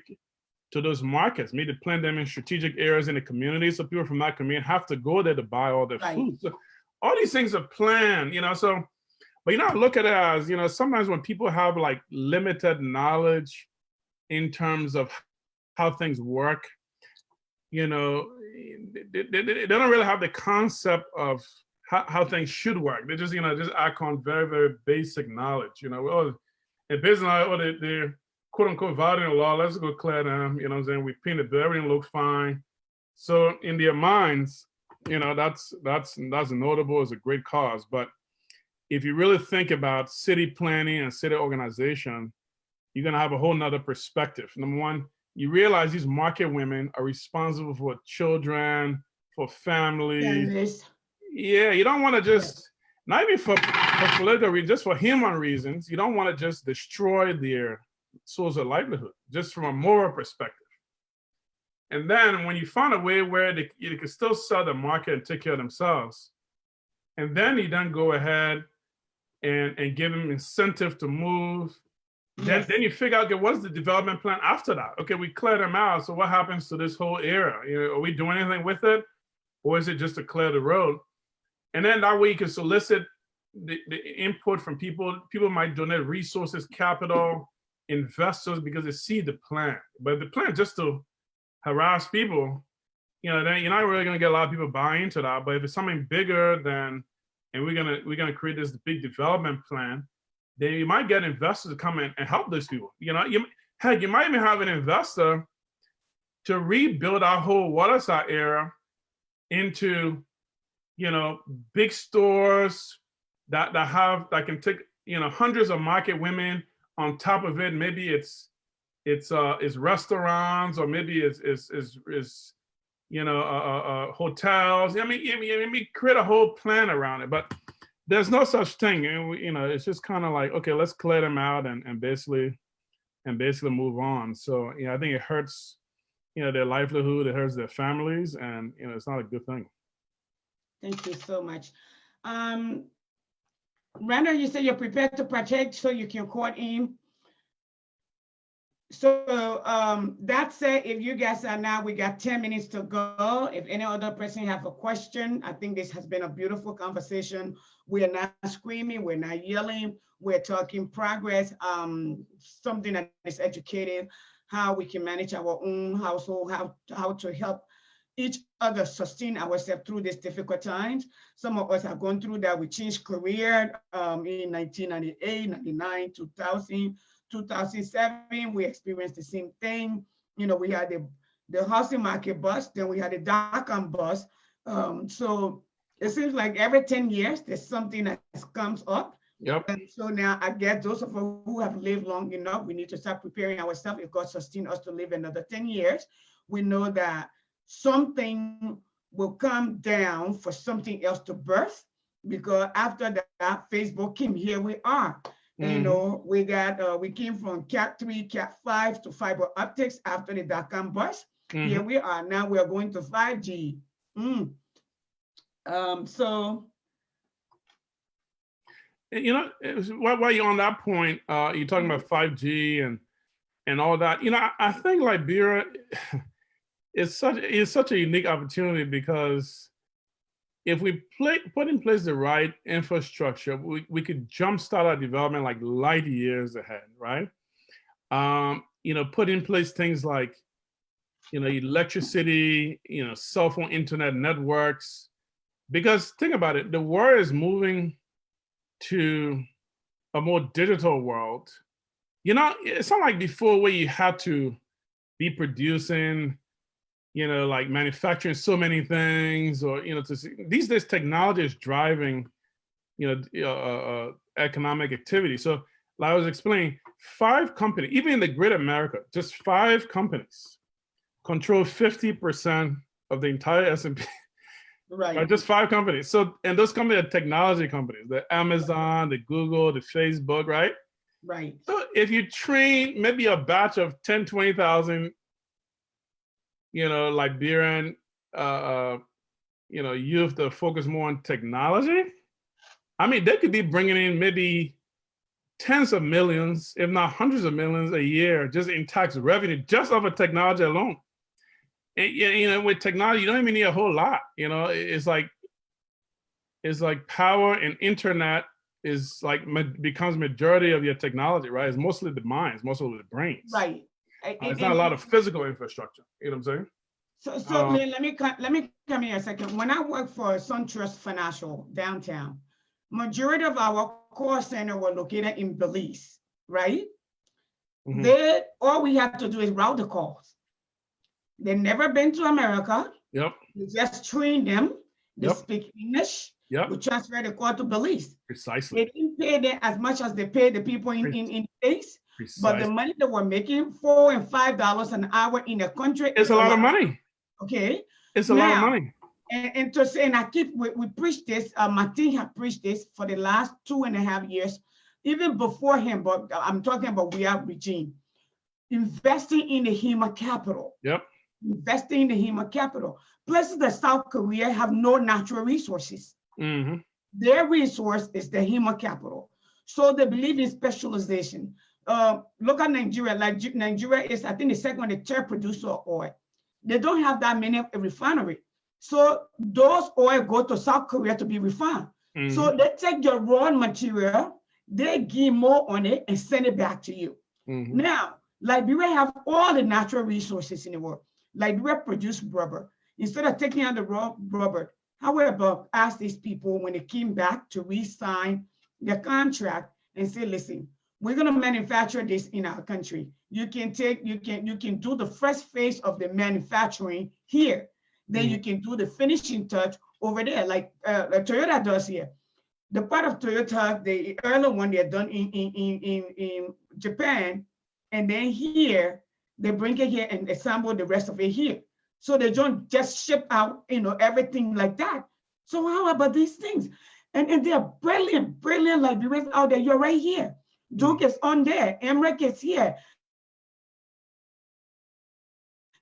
to those markets. Maybe plant them in strategic areas in the community so people from that community have to go there to buy all their food. So all these things are planned, so. But look at it as, sometimes when people have like limited knowledge in terms of how things work, they don't really have the concept of how things should work. They just act on very, very basic knowledge. In business, they're quote unquote violating the law, let's go clear them, what I'm saying? We painted the everything looked fine. So in their minds, that's notable, it's a great cause. But if you really think about city planning and city organization, you're going to have a whole nother perspective. Number one, you realize these market women are responsible for children, for families. Yeah, you don't want to just, not even for political reasons, just for human reasons, you don't want to just destroy their source of livelihood, just from a moral perspective. And then when you find a way where they can still sell the market and take care of themselves, and then you then go ahead and give them incentive to move. Then you figure out, okay, what's the development plan after that? Okay, we clear them out. So what happens to this whole area? Are we doing anything with it? Or is it just to clear the road? And then that way you can solicit the input from people. People might donate resources, capital, investors, because they see the plan. But if the plan just to harass people, then you're not really gonna get a lot of people buying into that. But if it's something bigger than, and we're gonna create this big development plan, then you might get investors to come in and help those people. You might even have an investor to rebuild our whole waterside area into, big stores that can take, hundreds of market women on top of it. Maybe it's restaurants, or maybe it's hotels. I mean, create a whole plan around it, but there's no such thing. It's just kind of like, okay, let's clear them out and basically move on. So, I think it hurts, their livelihood, it hurts their families, and, it's not a good thing. Thank you so much. Randall, you say you're prepared to partake so you can call in. So that said, if you guys are now, we got 10 minutes to go. If any other person have a question, I think this has been a beautiful conversation. We are not screaming, we're not yelling, we're talking progress, something that is educative, how we can manage our own household, how to help each other sustain ourselves through these difficult times. Some of us have gone through that. We changed career in 1998, 99, 2000. 2007, we experienced the same thing. We had the housing market bust, then we had the dot-com bust. So it seems like every 10 years, there's something that comes up. Yep. And so now I guess those of us who have lived long enough, we need to start preparing ourselves. If God sustain us to live another 10 years, we know that something will come down for something else to birth, because after that, Facebook came, here we are. Mm-hmm. We came from Cat 3, Cat 5 to fiber optics after the dot-com bust. Mm-hmm. Here we are. Now we are going to 5G. So, while you're on that point, you're talking about 5G and all that. I think Liberia is such a unique opportunity, because if we put in place the right infrastructure, we could jumpstart our development like light years ahead, right? Put in place things like, electricity, cell phone, internet networks. Because think about it, the world is moving to a more digital world. It's not like before where you had to be producing, like manufacturing so many things, or these days technology is driving, economic activity. So, like I was explaining, 5 companies, even in the Great America, just 5 companies control 50% of the entire S&P. Right, just 5 companies. So, and those companies are technology companies, the Amazon, the Google, the Facebook, right? Right. So if you train maybe a batch of 10, 20,000, Liberian, youth to focus more on technology, I mean, they could be bringing in maybe tens of millions, if not hundreds of millions a year, just in tax revenue, just off of technology alone. And, with technology, you don't even need a whole lot. It's like power and internet is like becomes majority of your technology, right? It's mostly the minds, mostly the brains. Right. It's not a lot of physical infrastructure. You know what I'm saying? So let me come here a second. When I worked for SunTrust Financial downtown, majority of our call center were located in Belize, right? Mm-hmm. All we have to do is route the calls. They've never been to America. Yep. We just train them. They speak English. Yep. We transfer the call to Belize. Precisely. They didn't pay them as much as they pay the people in States. But the money they were making, $4 and $5 an hour in the country, it's a lot of money. Okay. It's a lot of money. And to say, and I keep, we preach this, my team have preached this for the last 2.5 years, even before him, but I'm talking about we are regime. Investing in the human capital. Yep. Investing in the human capital. Places like South Korea have no natural resources. Mm-hmm. Their resource is the human capital. So they believe in specialization. Look at Nigeria. Like Nigeria is, I think, the second or third producer of oil. They don't have that many refinery. So those oil go to South Korea to be refined. Mm-hmm. So they take your raw material, they give more on it and send it back to you. Mm-hmm. Now, Liberia have all the natural resources in the world. Liberia produce rubber. Instead of taking out the raw rubber, however, ask these people when they came back to re-sign their contract and say, listen, we're going to manufacture this in our country. You can do the first phase of the manufacturing here. Then you can do the finishing touch over there, like Toyota does here. The part of Toyota, the early one they're done in Japan, and then here they bring it here and assemble the rest of it here. So they don't just ship out, everything like that. So how about these things? And they're brilliant Liberians out there. You're right here. Duke is on there. Emmerich is here.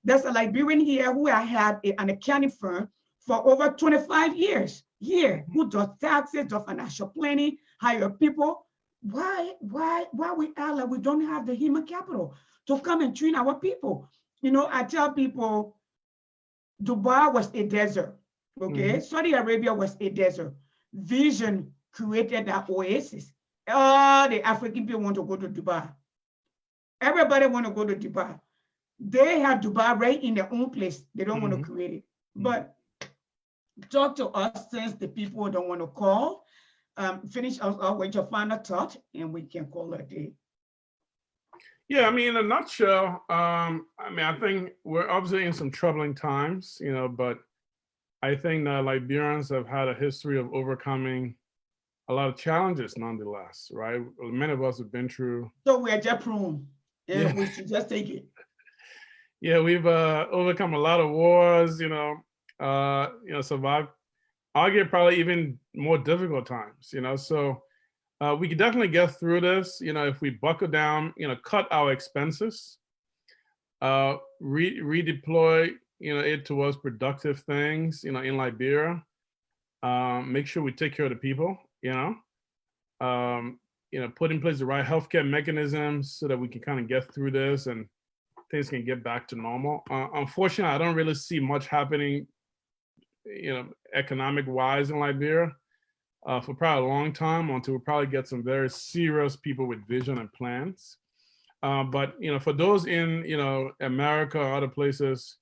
There's a Liberian here who I had an accounting firm for over 25 years here, who does taxes, does financial planning, hire people. Why we act like we don't have the human capital to come and train our people? I tell people, Dubai was a desert, okay? Saudi Arabia was a desert. Vision created that oasis. All the African people want to go to Dubai. Everybody want to go to Dubai. They have Dubai right in their own place. They don't want to create it. But talk to us since the people don't want to call. Finish us with your final thought, and we can call it a day. Yeah, I mean, in a nutshell, I think we're obviously in some troubling times, but I think that Liberians have had a history of overcoming a lot of challenges nonetheless, right? Many of us have been through. So we're just prone, and we should just take it. Yeah, we've overcome a lot of wars, survived, argue probably even more difficult times, so we can definitely get through this, if we buckle down, cut our expenses, redeploy, it towards productive things, in Liberia, make sure we take care of the people, put in place the right healthcare mechanisms so that we can kind of get through this and things can get back to normal. Unfortunately, I don't really see much happening, economic wise in Liberia for probably a long time until we probably get some very serious people with vision and plans. But for those in America or other places,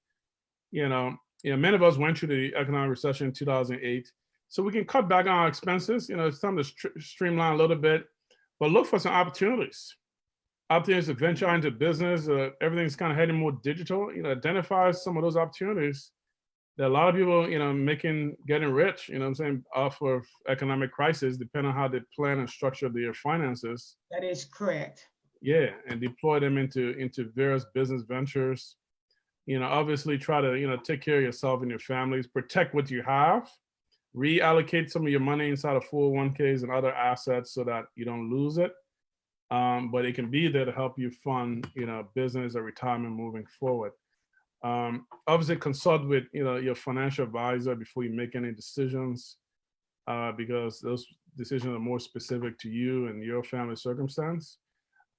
many of us went through the economic recession in 2008, so we can cut back on our expenses. It's time to streamline a little bit, but look for some opportunities. Opportunities to venture into business. Everything's kind of heading more digital. Identify some of those opportunities. There are a lot of people, getting rich, what I'm saying, off of economic crisis, depending on how they plan and structure their finances. That is correct. Yeah, and deploy them into various business ventures. Obviously try to, take care of yourself and your families, protect what you have, reallocate some of your money inside of 401ks and other assets so that you don't lose it. But it can be there to help you fund, business or retirement moving forward. Obviously consult with, your financial advisor before you make any decisions, because those decisions are more specific to you and your family circumstance.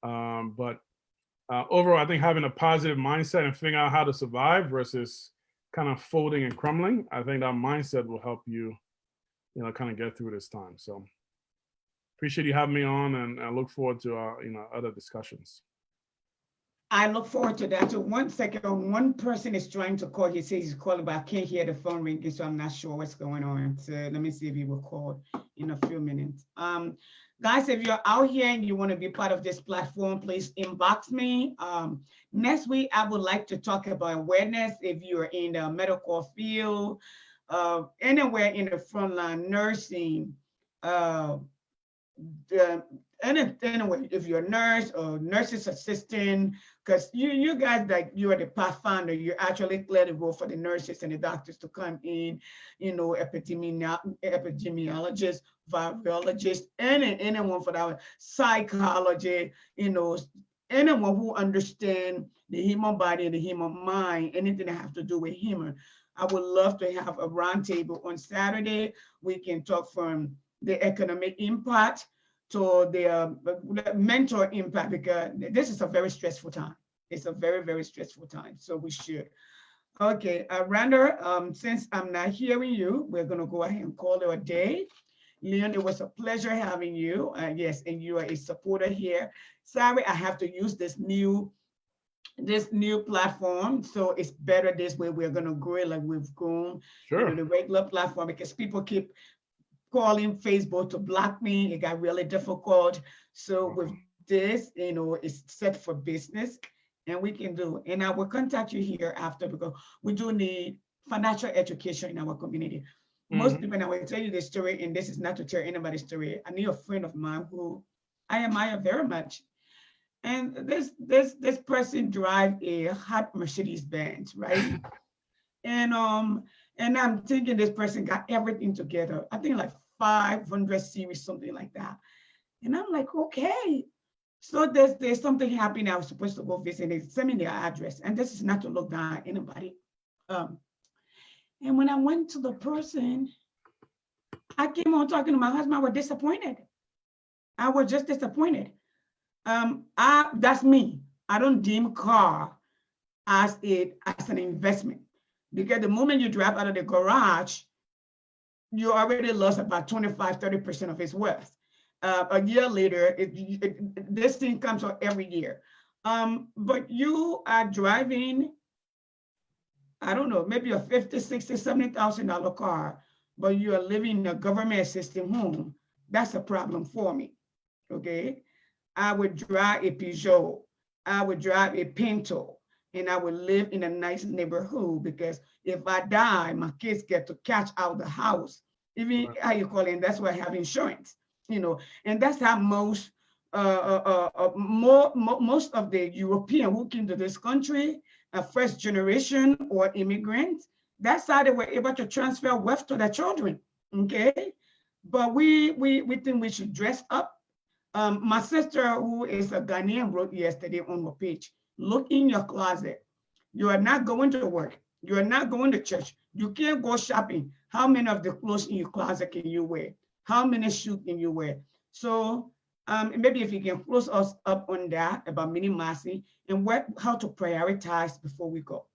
But overall, I think having a positive mindset and figuring out how to survive versus kind of folding and crumbling, I think that mindset will help you, kind of get through this time. So appreciate you having me on, and I look forward to our, other discussions. I look forward to that. So 1 second, one person is trying to call. He says he's calling, but I can't hear the phone ringing, so I'm not sure what's going on. So let me see if he will call in a few minutes. Guys, if you're out here and you want to be part of this platform, please inbox me. Next week, I would like to talk about awareness. If you're in the medical field, anywhere in the frontline, nursing, anyway, if you're a nurse or nurse's assistant, because you guys, like, you are the pathfinder, you actually clear the road for the nurses and the doctors to come in, epidemiologists, virologists, anyone for that, psychology, anyone who understands the human body and the human mind, anything that have to do with human. I would love to have a roundtable on Saturday. We can talk from the economic impact to the mental impact, because this is a very stressful time. It's a very, very stressful time. So we should. Okay, Randa, since I'm not hearing you, we're gonna go ahead and call it a day. Leon, it was a pleasure having you. Yes, and you are a supporter here. Sorry, I have to use this new platform, so it's better this way. We're gonna grow it like we've grown, Sure. The regular platform, because people keep calling Facebook to block me. It got really difficult. So with this, it's set for business, and we can do. And I will contact you here after, because we do need financial education in our community. Most people, and I will tell you this story, and this is not to tell anybody's story. I knew a friend of mine who I admire very much. And this person drive a hot Mercedes Benz, right? And I'm thinking this person got everything together. I think like 500 series, something like that. And I'm like, okay. So there's something happening. I was supposed to go visit. They sent me their address. And this is not to look down at anybody. And when I went to the person, I came on talking to my husband. I was disappointed. I was just disappointed. That's me. I don't deem car as an investment, because the moment you drive out of the garage, you already lost about 25, 30% of its worth. A year later, this thing comes out every year. But you are driving, I don't know, maybe a $50,000, $60,000, $70,000 car, but you are living in a government assisted home. That's a problem for me, okay? I would drive a Peugeot, I would drive a Pinto, and I would live in a nice neighborhood, because if I die, my kids get to catch out the house. Even how you call it, that's why I have insurance, and that's how most of the European who came to this country, first generation or immigrants, that's how they were able to transfer wealth to their children, okay? But we think we should dress up. My sister, who is a Ghanaian, wrote yesterday on her page, look in your closet. You are not going to work. You are not going to church. You can't go shopping. How many of the clothes in your closet can you wear? How many shoes can you wear? So maybe if you can close us up on that about minimizing and how to prioritize before we go.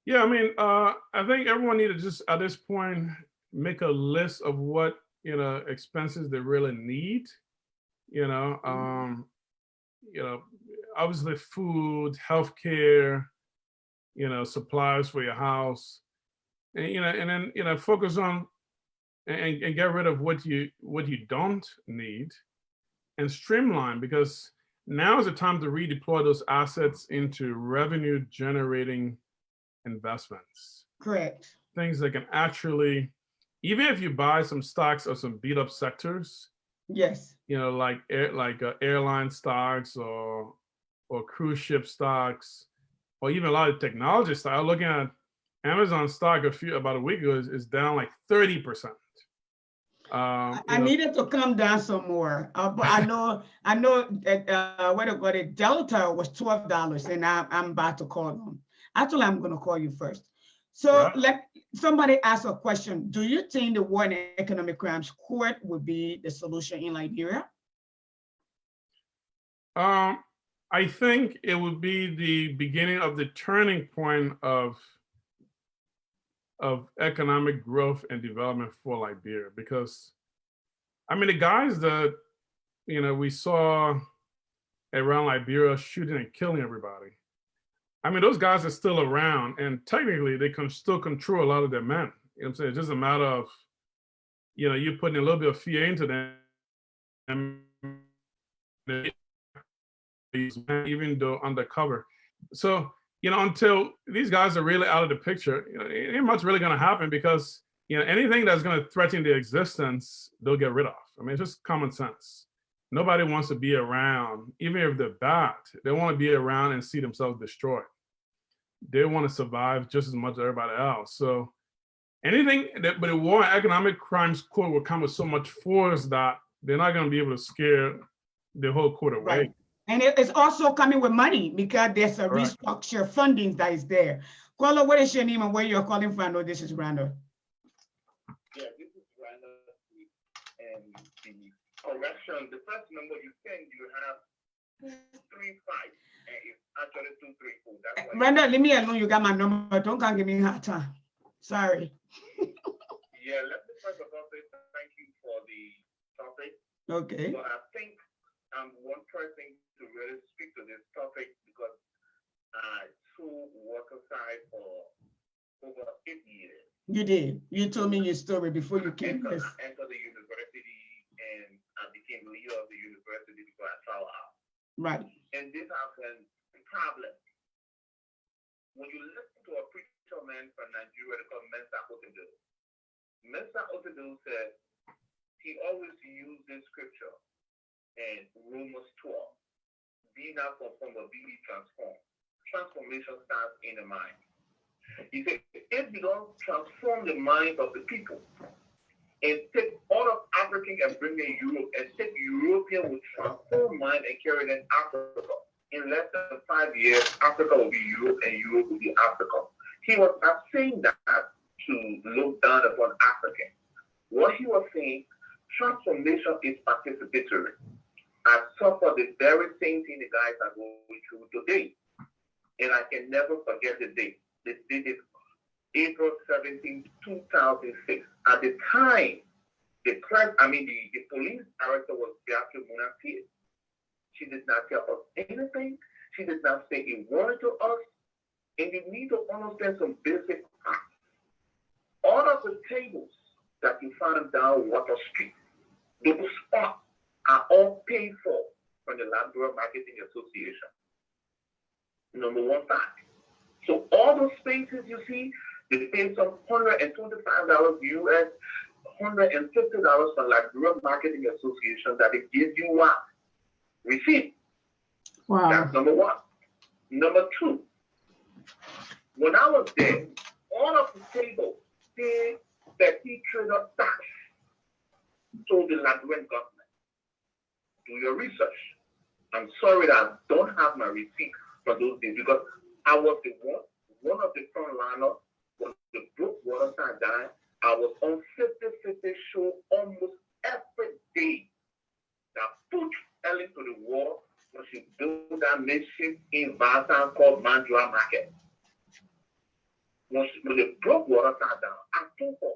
Yeah, I mean, I think everyone needs to just at this point make a list of what expenses they really need. obviously food, healthcare, supplies for your house, and then focus on and get rid of what you don't need, and streamline, because now is the time to redeploy those assets into revenue generating investments. Correct. Things that can actually, even if you buy some stocks of some beat up sectors, Yes. like airline stocks or cruise ship stocks, or even a lot of technology stocks. I was looking at Amazon stock about a week ago is down like 30%. I needed to come down some more, but I know that what about it? Delta was $12, and I'm about to call them. Actually, I'm going to call you first. So Right. Somebody asked a question. Do you think the War and Economic Crimes Court would be the solution in Liberia? I think it would be the beginning of the turning point of economic growth and development for Liberia, because I mean, the guys that we saw around Liberia shooting and killing everybody, I mean, those guys are still around, and technically they can still control a lot of their men. You know what I'm saying? It's just a matter of you putting a little bit of fear into them, even though undercover. So until these guys are really out of the picture, ain't much really going to happen, because anything that's going to threaten their existence, they'll get rid of. I mean, it's just common sense. Nobody wants to be around, even if they're bad. They want to be around and see themselves destroyed. They want to survive just as much as everybody else. So anything but the War and Economic Crimes Court will come with so much force that they're not going to be able to scare the whole court away. Right. And it's also coming with money, because there's a Correct. restructure funding that is there. Caller, what is your name and where you're calling from? No, this is Randall. Yeah, this is Randall. And the correction, the first number you send, you have 235, and it's actually 234. That's why. Randall, leave me alone. You got my number. Don't come give me a hard time. Sorry. Yeah, let me first of all say thank you for the topic. Okay. But I think I'm one person to really speak to this topic, because I too worked aside for over 8 years. You did. You told me your story before you came. I entered the university, and I became leader of the university before I traveled out. Right. And this has been a problem. When you listen to a preacher man from Nigeria called Mr. Otedo said he always used this scripture in Romans 12. Be not conformed, but be transformed. Transformation starts in the mind. He said, if you don't transform the mind of the people and take all of African and bring in Europe, and take European with transform mind and carry it in Africa, in less than 5 years, Africa will be Europe and Europe will be Africa. He was not saying that to look down upon Africa. What he was saying, transformation is participatory. I suffer the very same thing the guys are going through today. And I can never forget the date. The date is April 17, 2006. At the time, the police director was Beatrice Munafir. She did not tell us anything. She did not say a word to us. And you need to understand some basic facts. All of the tables that you find down Water Street, those spots are all paid for from the Liberia Marketing Association. Number one fact. So all those spaces you see, they pay some $125 US, $150 from Liberia Marketing Association that they give you what? Receipt. Wow. That's number one. Number two, when I was there, all of the tables pay petty trader tax to the Liberian government. Do your research. I'm sorry that I don't have my receipt for those days, because I was the one of the frontliners when the book Water Side died. I was on 50-50 show almost every day. That put Ellen to the war when she built that makeshift in Valentine called Mandra Market. When they broke Water Side down, I told her,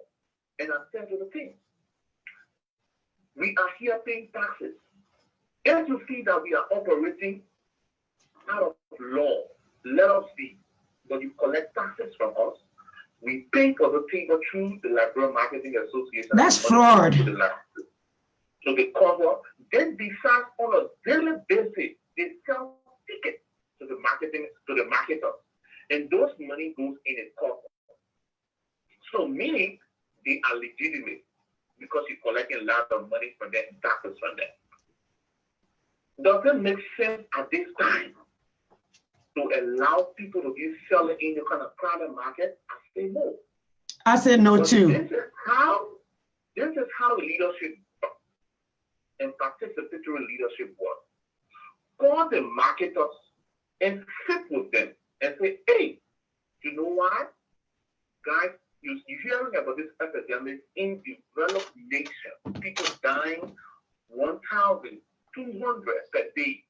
and I said to the team, we are here paying taxes. If you see that we are operating out of law, let us be. But you collect taxes from us. We pay for the table through the Liberal Marketing Association. That's fraud. So they cover. Then besides, on a daily basis, they sell tickets to the marketers, and those money goes in a cover. So meaning they are legitimate because you're collecting a lot of money from them, taxes from them. Does it make sense at this time to allow people to be selling in the kind of private market? I say no. I said no But too. This is how leadership works, and participatory leadership works. Call the marketers and sit with them and say, hey, you know what? Guys, you're hearing about this epidemic in developed nations, people dying 1,200 per day.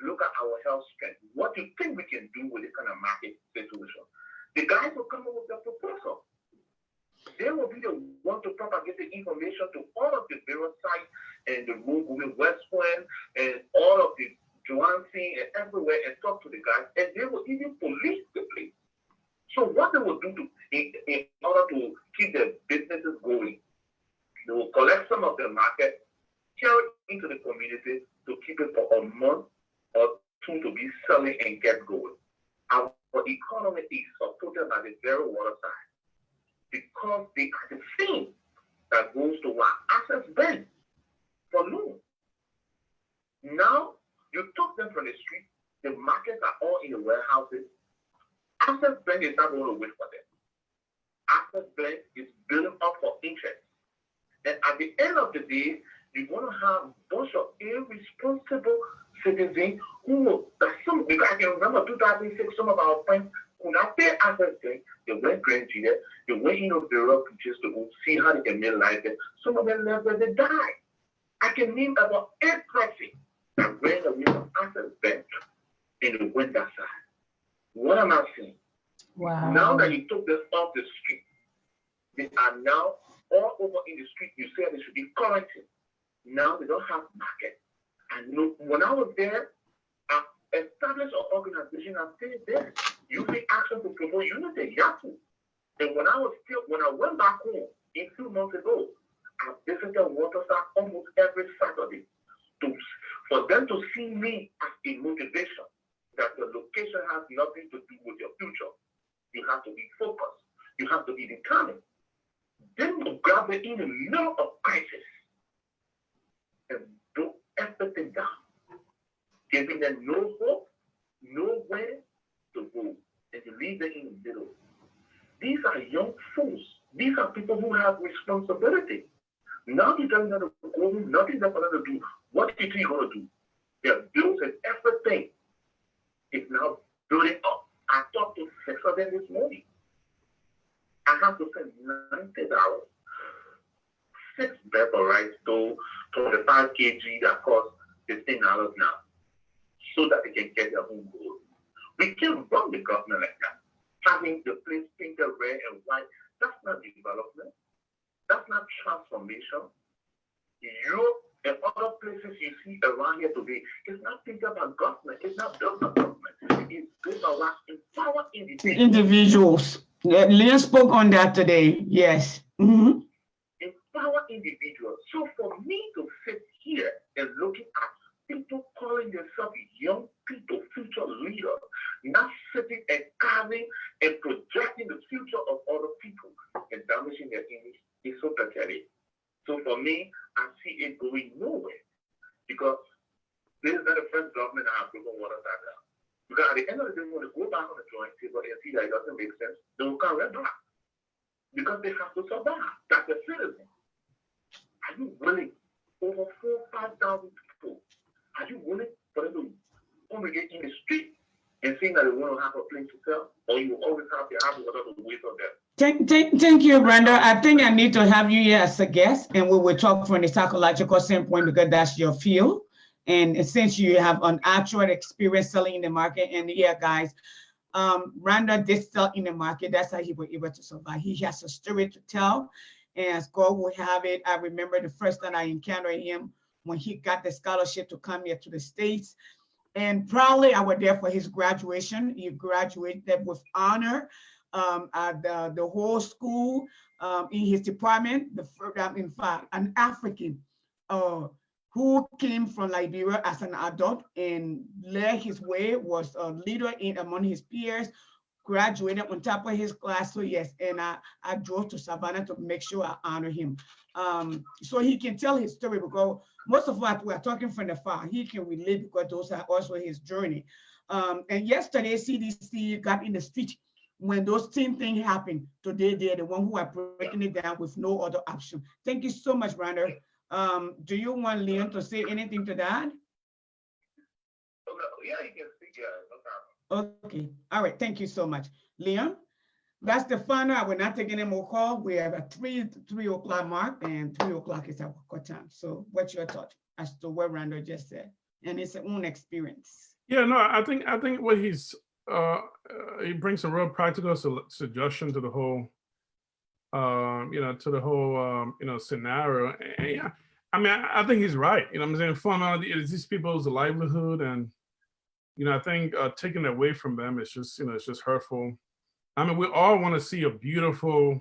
Look at our health strength. What do you think we can do with this kind of market situation? The guys will come up with a proposal. They will be the one to propagate the information to all of the various sites and the room moving West Point and all of the Johansson and everywhere and talk to the guys, and they will even police the place. So what they will do in order to keep their businesses going, they will collect some of the market, carry it into the community to keep it for a month or two to be selling and get going. Our economy is supported by the very waterside because they are the thing that goes to our access bank for loan. Now, you took them from the street, the markets are all in the warehouses. Access bank is not going to wait for them. Access bank is building up for interest. And at the end of the day, you're going to have a bunch of irresponsible citizens who will, because I can remember 2006, some of our friends who not pay access bank, they went Grand G, they went in the bureau just to go see how they can make life there. Some of them left where they died. I can name about 8 persons that ran away from access bank in the winter side. What am I saying? Wow. Now that you took this off the street, they are now all over in the street. You said they should be quarantined. Now they don't have market. And when I was there, I established an organization. I stayed there using action to promote unity, Yahoo. And when I went back home a few months ago, I visited Waterside almost every Saturday for them to see me as a motivation that the location has nothing to do with your future. You have to be focused. You have to be determined. Then you grab it in the middle of crisis and do everything down, giving them no hope, nowhere to go, and you leave them in the middle. These are young fools. These are people who have responsibility. Now you don't know to go, nothing they're going to do. What do you think you're going to do? Their bills and everything is now building up. I talked to 6 of them this morning. I have to spend $90. 6 Beverage to 25 kg that costs $15 now, so that they can get their own gold. We can't run the government like that. Having the place painted red and white, that's not development. That's not transformation. Europe and other places you see around here today, it's not thinking about government. It's not built on government. It's built around empower individuals. Leon spoke on that today. Yes. Mm-hmm. Empower individuals. So for me to sit here and looking at people calling themselves young people, future leaders, not sitting and carving and projecting the future of other people and damaging their image is so pathetic. So for me, I see it going nowhere because this is not the first government that has broken water down. Because at the end of the day, when they go back on the drawing table and see that it doesn't make sense, they will come right back because they have to survive. That's a citizen. Are you willing, over 4,000 to 5,000 people, are you willing for them to congregate in the street and saying that they want to have a place to sell, or you will always have to have water to wait on them? Thank you, Brenda. I think I need to have you here as a guest, and we will talk from the psychological standpoint because that's your field. And since you have an actual experience selling in the market, and yeah, guys, Brenda did sell in the market. That's how he was able to survive. He has a story to tell, and as God will have it, I remember the first time I encountered him when he got the scholarship to come here to the States. And proudly, I was there for his graduation. He graduated with honor at the whole school in his department. In fact, an African who came from Liberia as an adult and led his way, was a leader among his peers, graduated on top of his class. So yes, and I drove to Savannah to make sure I honor him. So he can tell his story, because most of us, we are talking from the far. He can relate because those are also his journey. And yesterday, CDC got in the street when those same things happened. Today, they're the one who are breaking it down with no other option. Thank you so much, Brandon. Do you want Leon to say anything to that? Yeah, you can speak. Yeah, no problem. Okay. All right. Thank you so much, Leon. That's the final. I will not take any more call. We have a 3 o'clock mark, and 3 o'clock is our call time. So what's your thought as to what Randall just said and his own experience? Yeah, no, I think what he's he brings some real practical suggestion to the whole to the whole scenario. And yeah, I mean, I think he's right. You know what I'm saying? Fundamentally, it's these people's livelihood, and I think taking it away from them is just it's just hurtful. I mean, we all want to see a beautiful,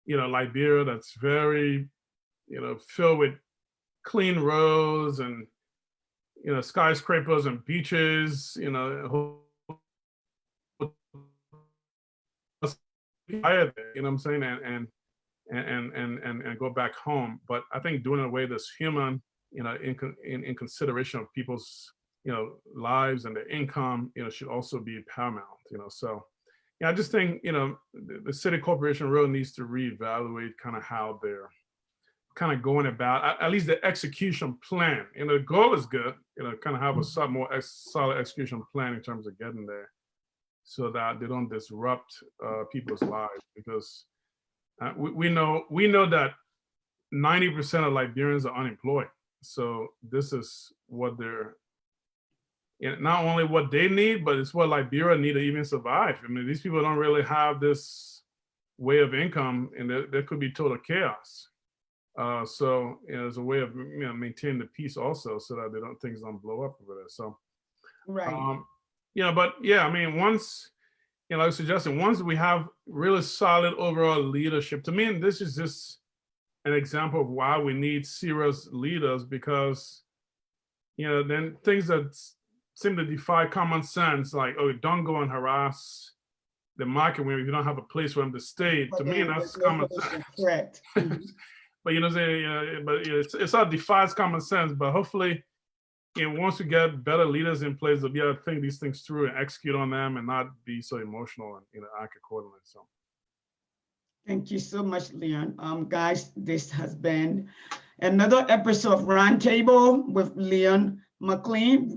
Liberia that's very, filled with clean roads and, skyscrapers and beaches, you know what I'm saying, and go back home. But I think doing away this human, in consideration of people's, lives and their income, should also be paramount, so. Yeah, I just think, the city corporation really needs to reevaluate kind of how they're kind of going about, at least the execution plan. The goal is good, kind of have a more solid execution plan in terms of getting there, so that they don't disrupt people's lives. Because we know that 90% of Liberians are unemployed. So this is what they're, not only what they need, but it's what Liberia need to even survive. I mean, these people don't really have this way of income, and there could be total chaos. So there's a way of maintaining the peace also, so that things don't blow up over there. So, right. But yeah, I mean, once like I was suggesting, once we have really solid overall leadership, to me, this is just an example of why we need serious leaders, because then things that seem to defy common sense, like, oh, don't go and harass the market when you don't have a place for them to stay. To me, that's common sense. Correct. But it's all defies common sense. But hopefully, once we get better leaders in place, they'll be able to think these things through and execute on them, and not be so emotional and act accordingly. So. Thank you so much, Leon. Guys, this has been another episode of Roundtable with Leon McClean.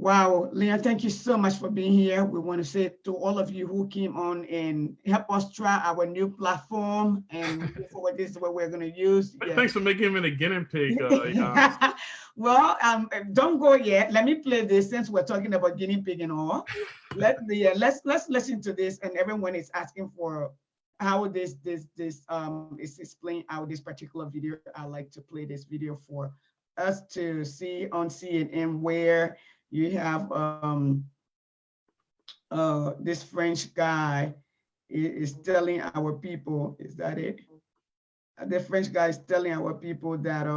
Wow, Leon, thank you so much for being here. We want to say to all of you who came on and help us try our new platform, and forward, this is what we're going to use. Thanks for making me the guinea pig. Well, don't go yet. Let me play this, since we're talking about guinea pig and all. Let's listen to this, and everyone is asking for how this is explained out this particular video. I like to play this video for us to see on CNN, where you have this French guy is telling our people, is that it? The French guy is telling our people that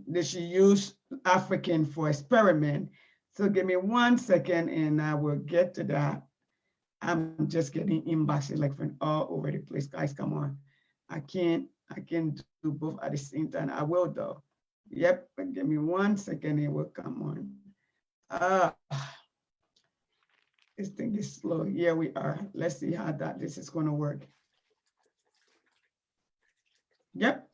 they should use African for experiment. So give me 1 second and I will get to that. I'm just getting inboxes like from all over the place. Guys, come on. I can't do both at the same time. I will though. Yep, but give me 1 second, it will come on. This thing is slow. Here we are. Let's see how this is going to work. Yep.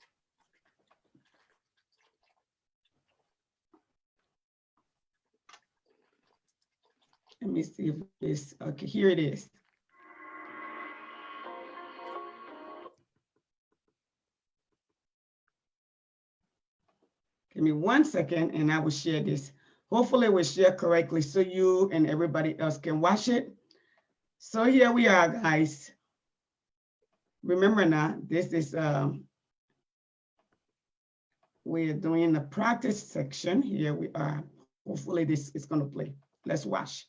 Let me see if this, okay, here it is. Give me 1 second and I will share this. Hopefully we'll share correctly so you and everybody else can watch it. So here we are, guys. Remember now, this is, we're doing the practice section. Here we are. Hopefully this is gonna play. Let's watch.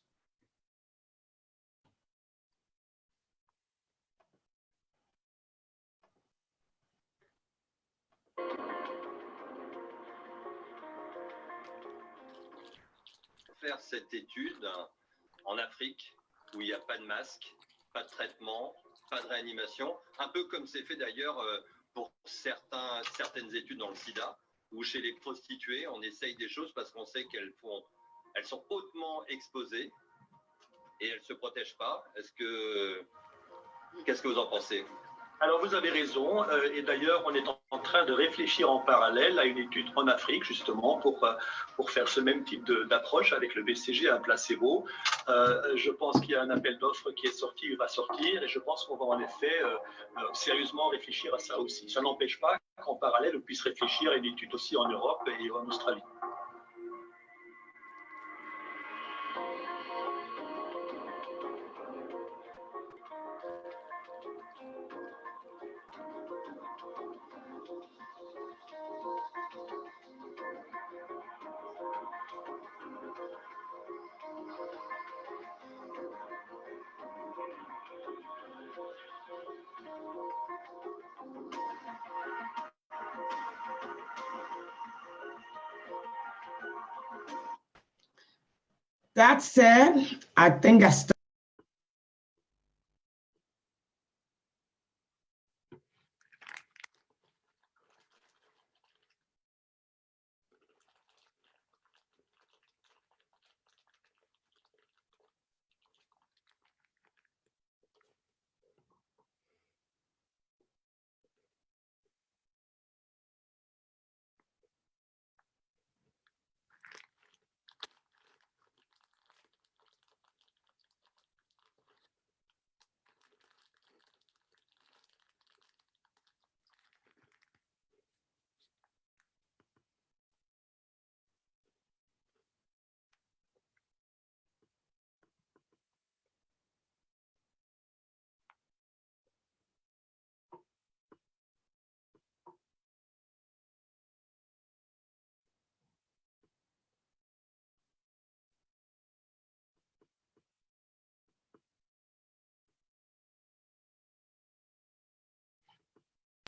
Faire cette étude en Afrique où il n'y a pas de masque, pas de traitement, pas de réanimation, un peu comme c'est fait d'ailleurs pour certaines études dans le sida, où chez les prostituées, on essaye des choses parce qu'on sait qu'elles sont hautement exposées et elles ne se protègent pas. Qu'est-ce que vous en pensez? Alors vous avez raison, et d'ailleurs on est en train de réfléchir en parallèle à une étude en Afrique justement pour faire ce même type d'approche avec le BCG, un placebo. Je pense qu'il y a un appel d'offres qui est sorti, il va sortir, et je pense qu'on va en effet sérieusement réfléchir à ça aussi. Ça n'empêche pas qu'en parallèle on puisse réfléchir à une étude aussi en Europe et en Australie. That said, I think I still.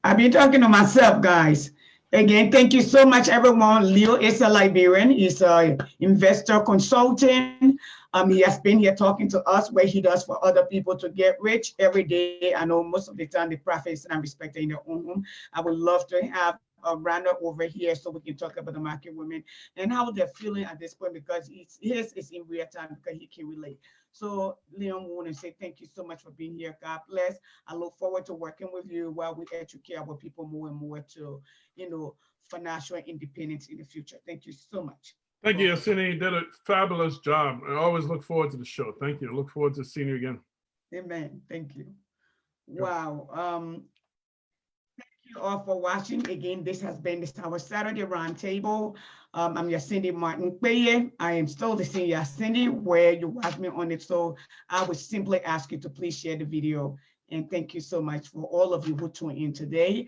I've been talking to myself, guys. Again, thank you so much, everyone. Leo is a Liberian. He's an investor consultant. He has been here talking to us what he does for other people to get rich every day. I know most of the time the prophets and respected in their own home. I would love to have Randa over here so we can talk about the market women and how they're feeling at this point, because his is in real time because he can relate. So Leon, we want to say thank you so much for being here. God bless. I look forward to working with you while we educate our people more and more to, financial independence in the future. Thank you so much. Thank you, Yassini. You did a fabulous job. I always look forward to the show. Thank you. Look forward to seeing you again. Amen. Thank you. Wow. Thank you all for watching. Again, this has been our Saturday Roundtable. I'm Yassini Martin Peye. I am still the same Yassini where you watch me on it. So I would simply ask you to please share the video. And thank you so much for all of you who tuned in today.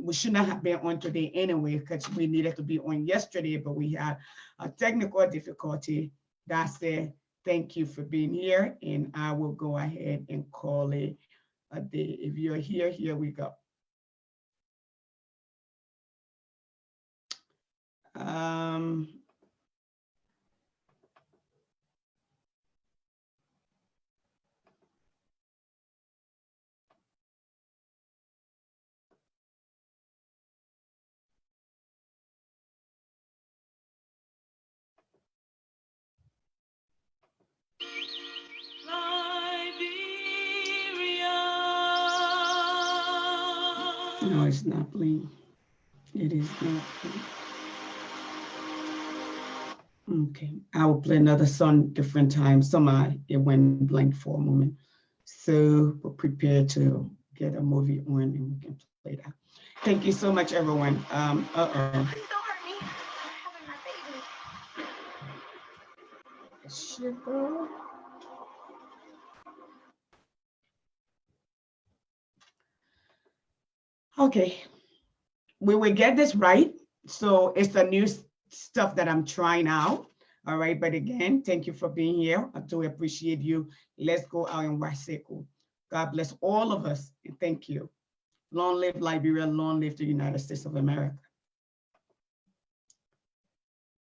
We should not have been on today anyway, because we needed to be on yesterday, but we had a technical difficulty. That's it. Thank you for being here. And I will go ahead and call it a day. If you're here, here we go. No, it's not playing. It is not playing. Okay, I will play another song different time. Somehow it went blank for a moment. So we're prepared to get a movie on and we can play that. Thank you so much, everyone. Please don't hurt me. I'm having my baby. Okay, we will get this right. So it's the new stuff that I'm trying out. All right, but again, thank you for being here. I do appreciate you. Let's go out and watch Seiko. God bless all of us, and thank you. Long live Liberia, long live the United States of America.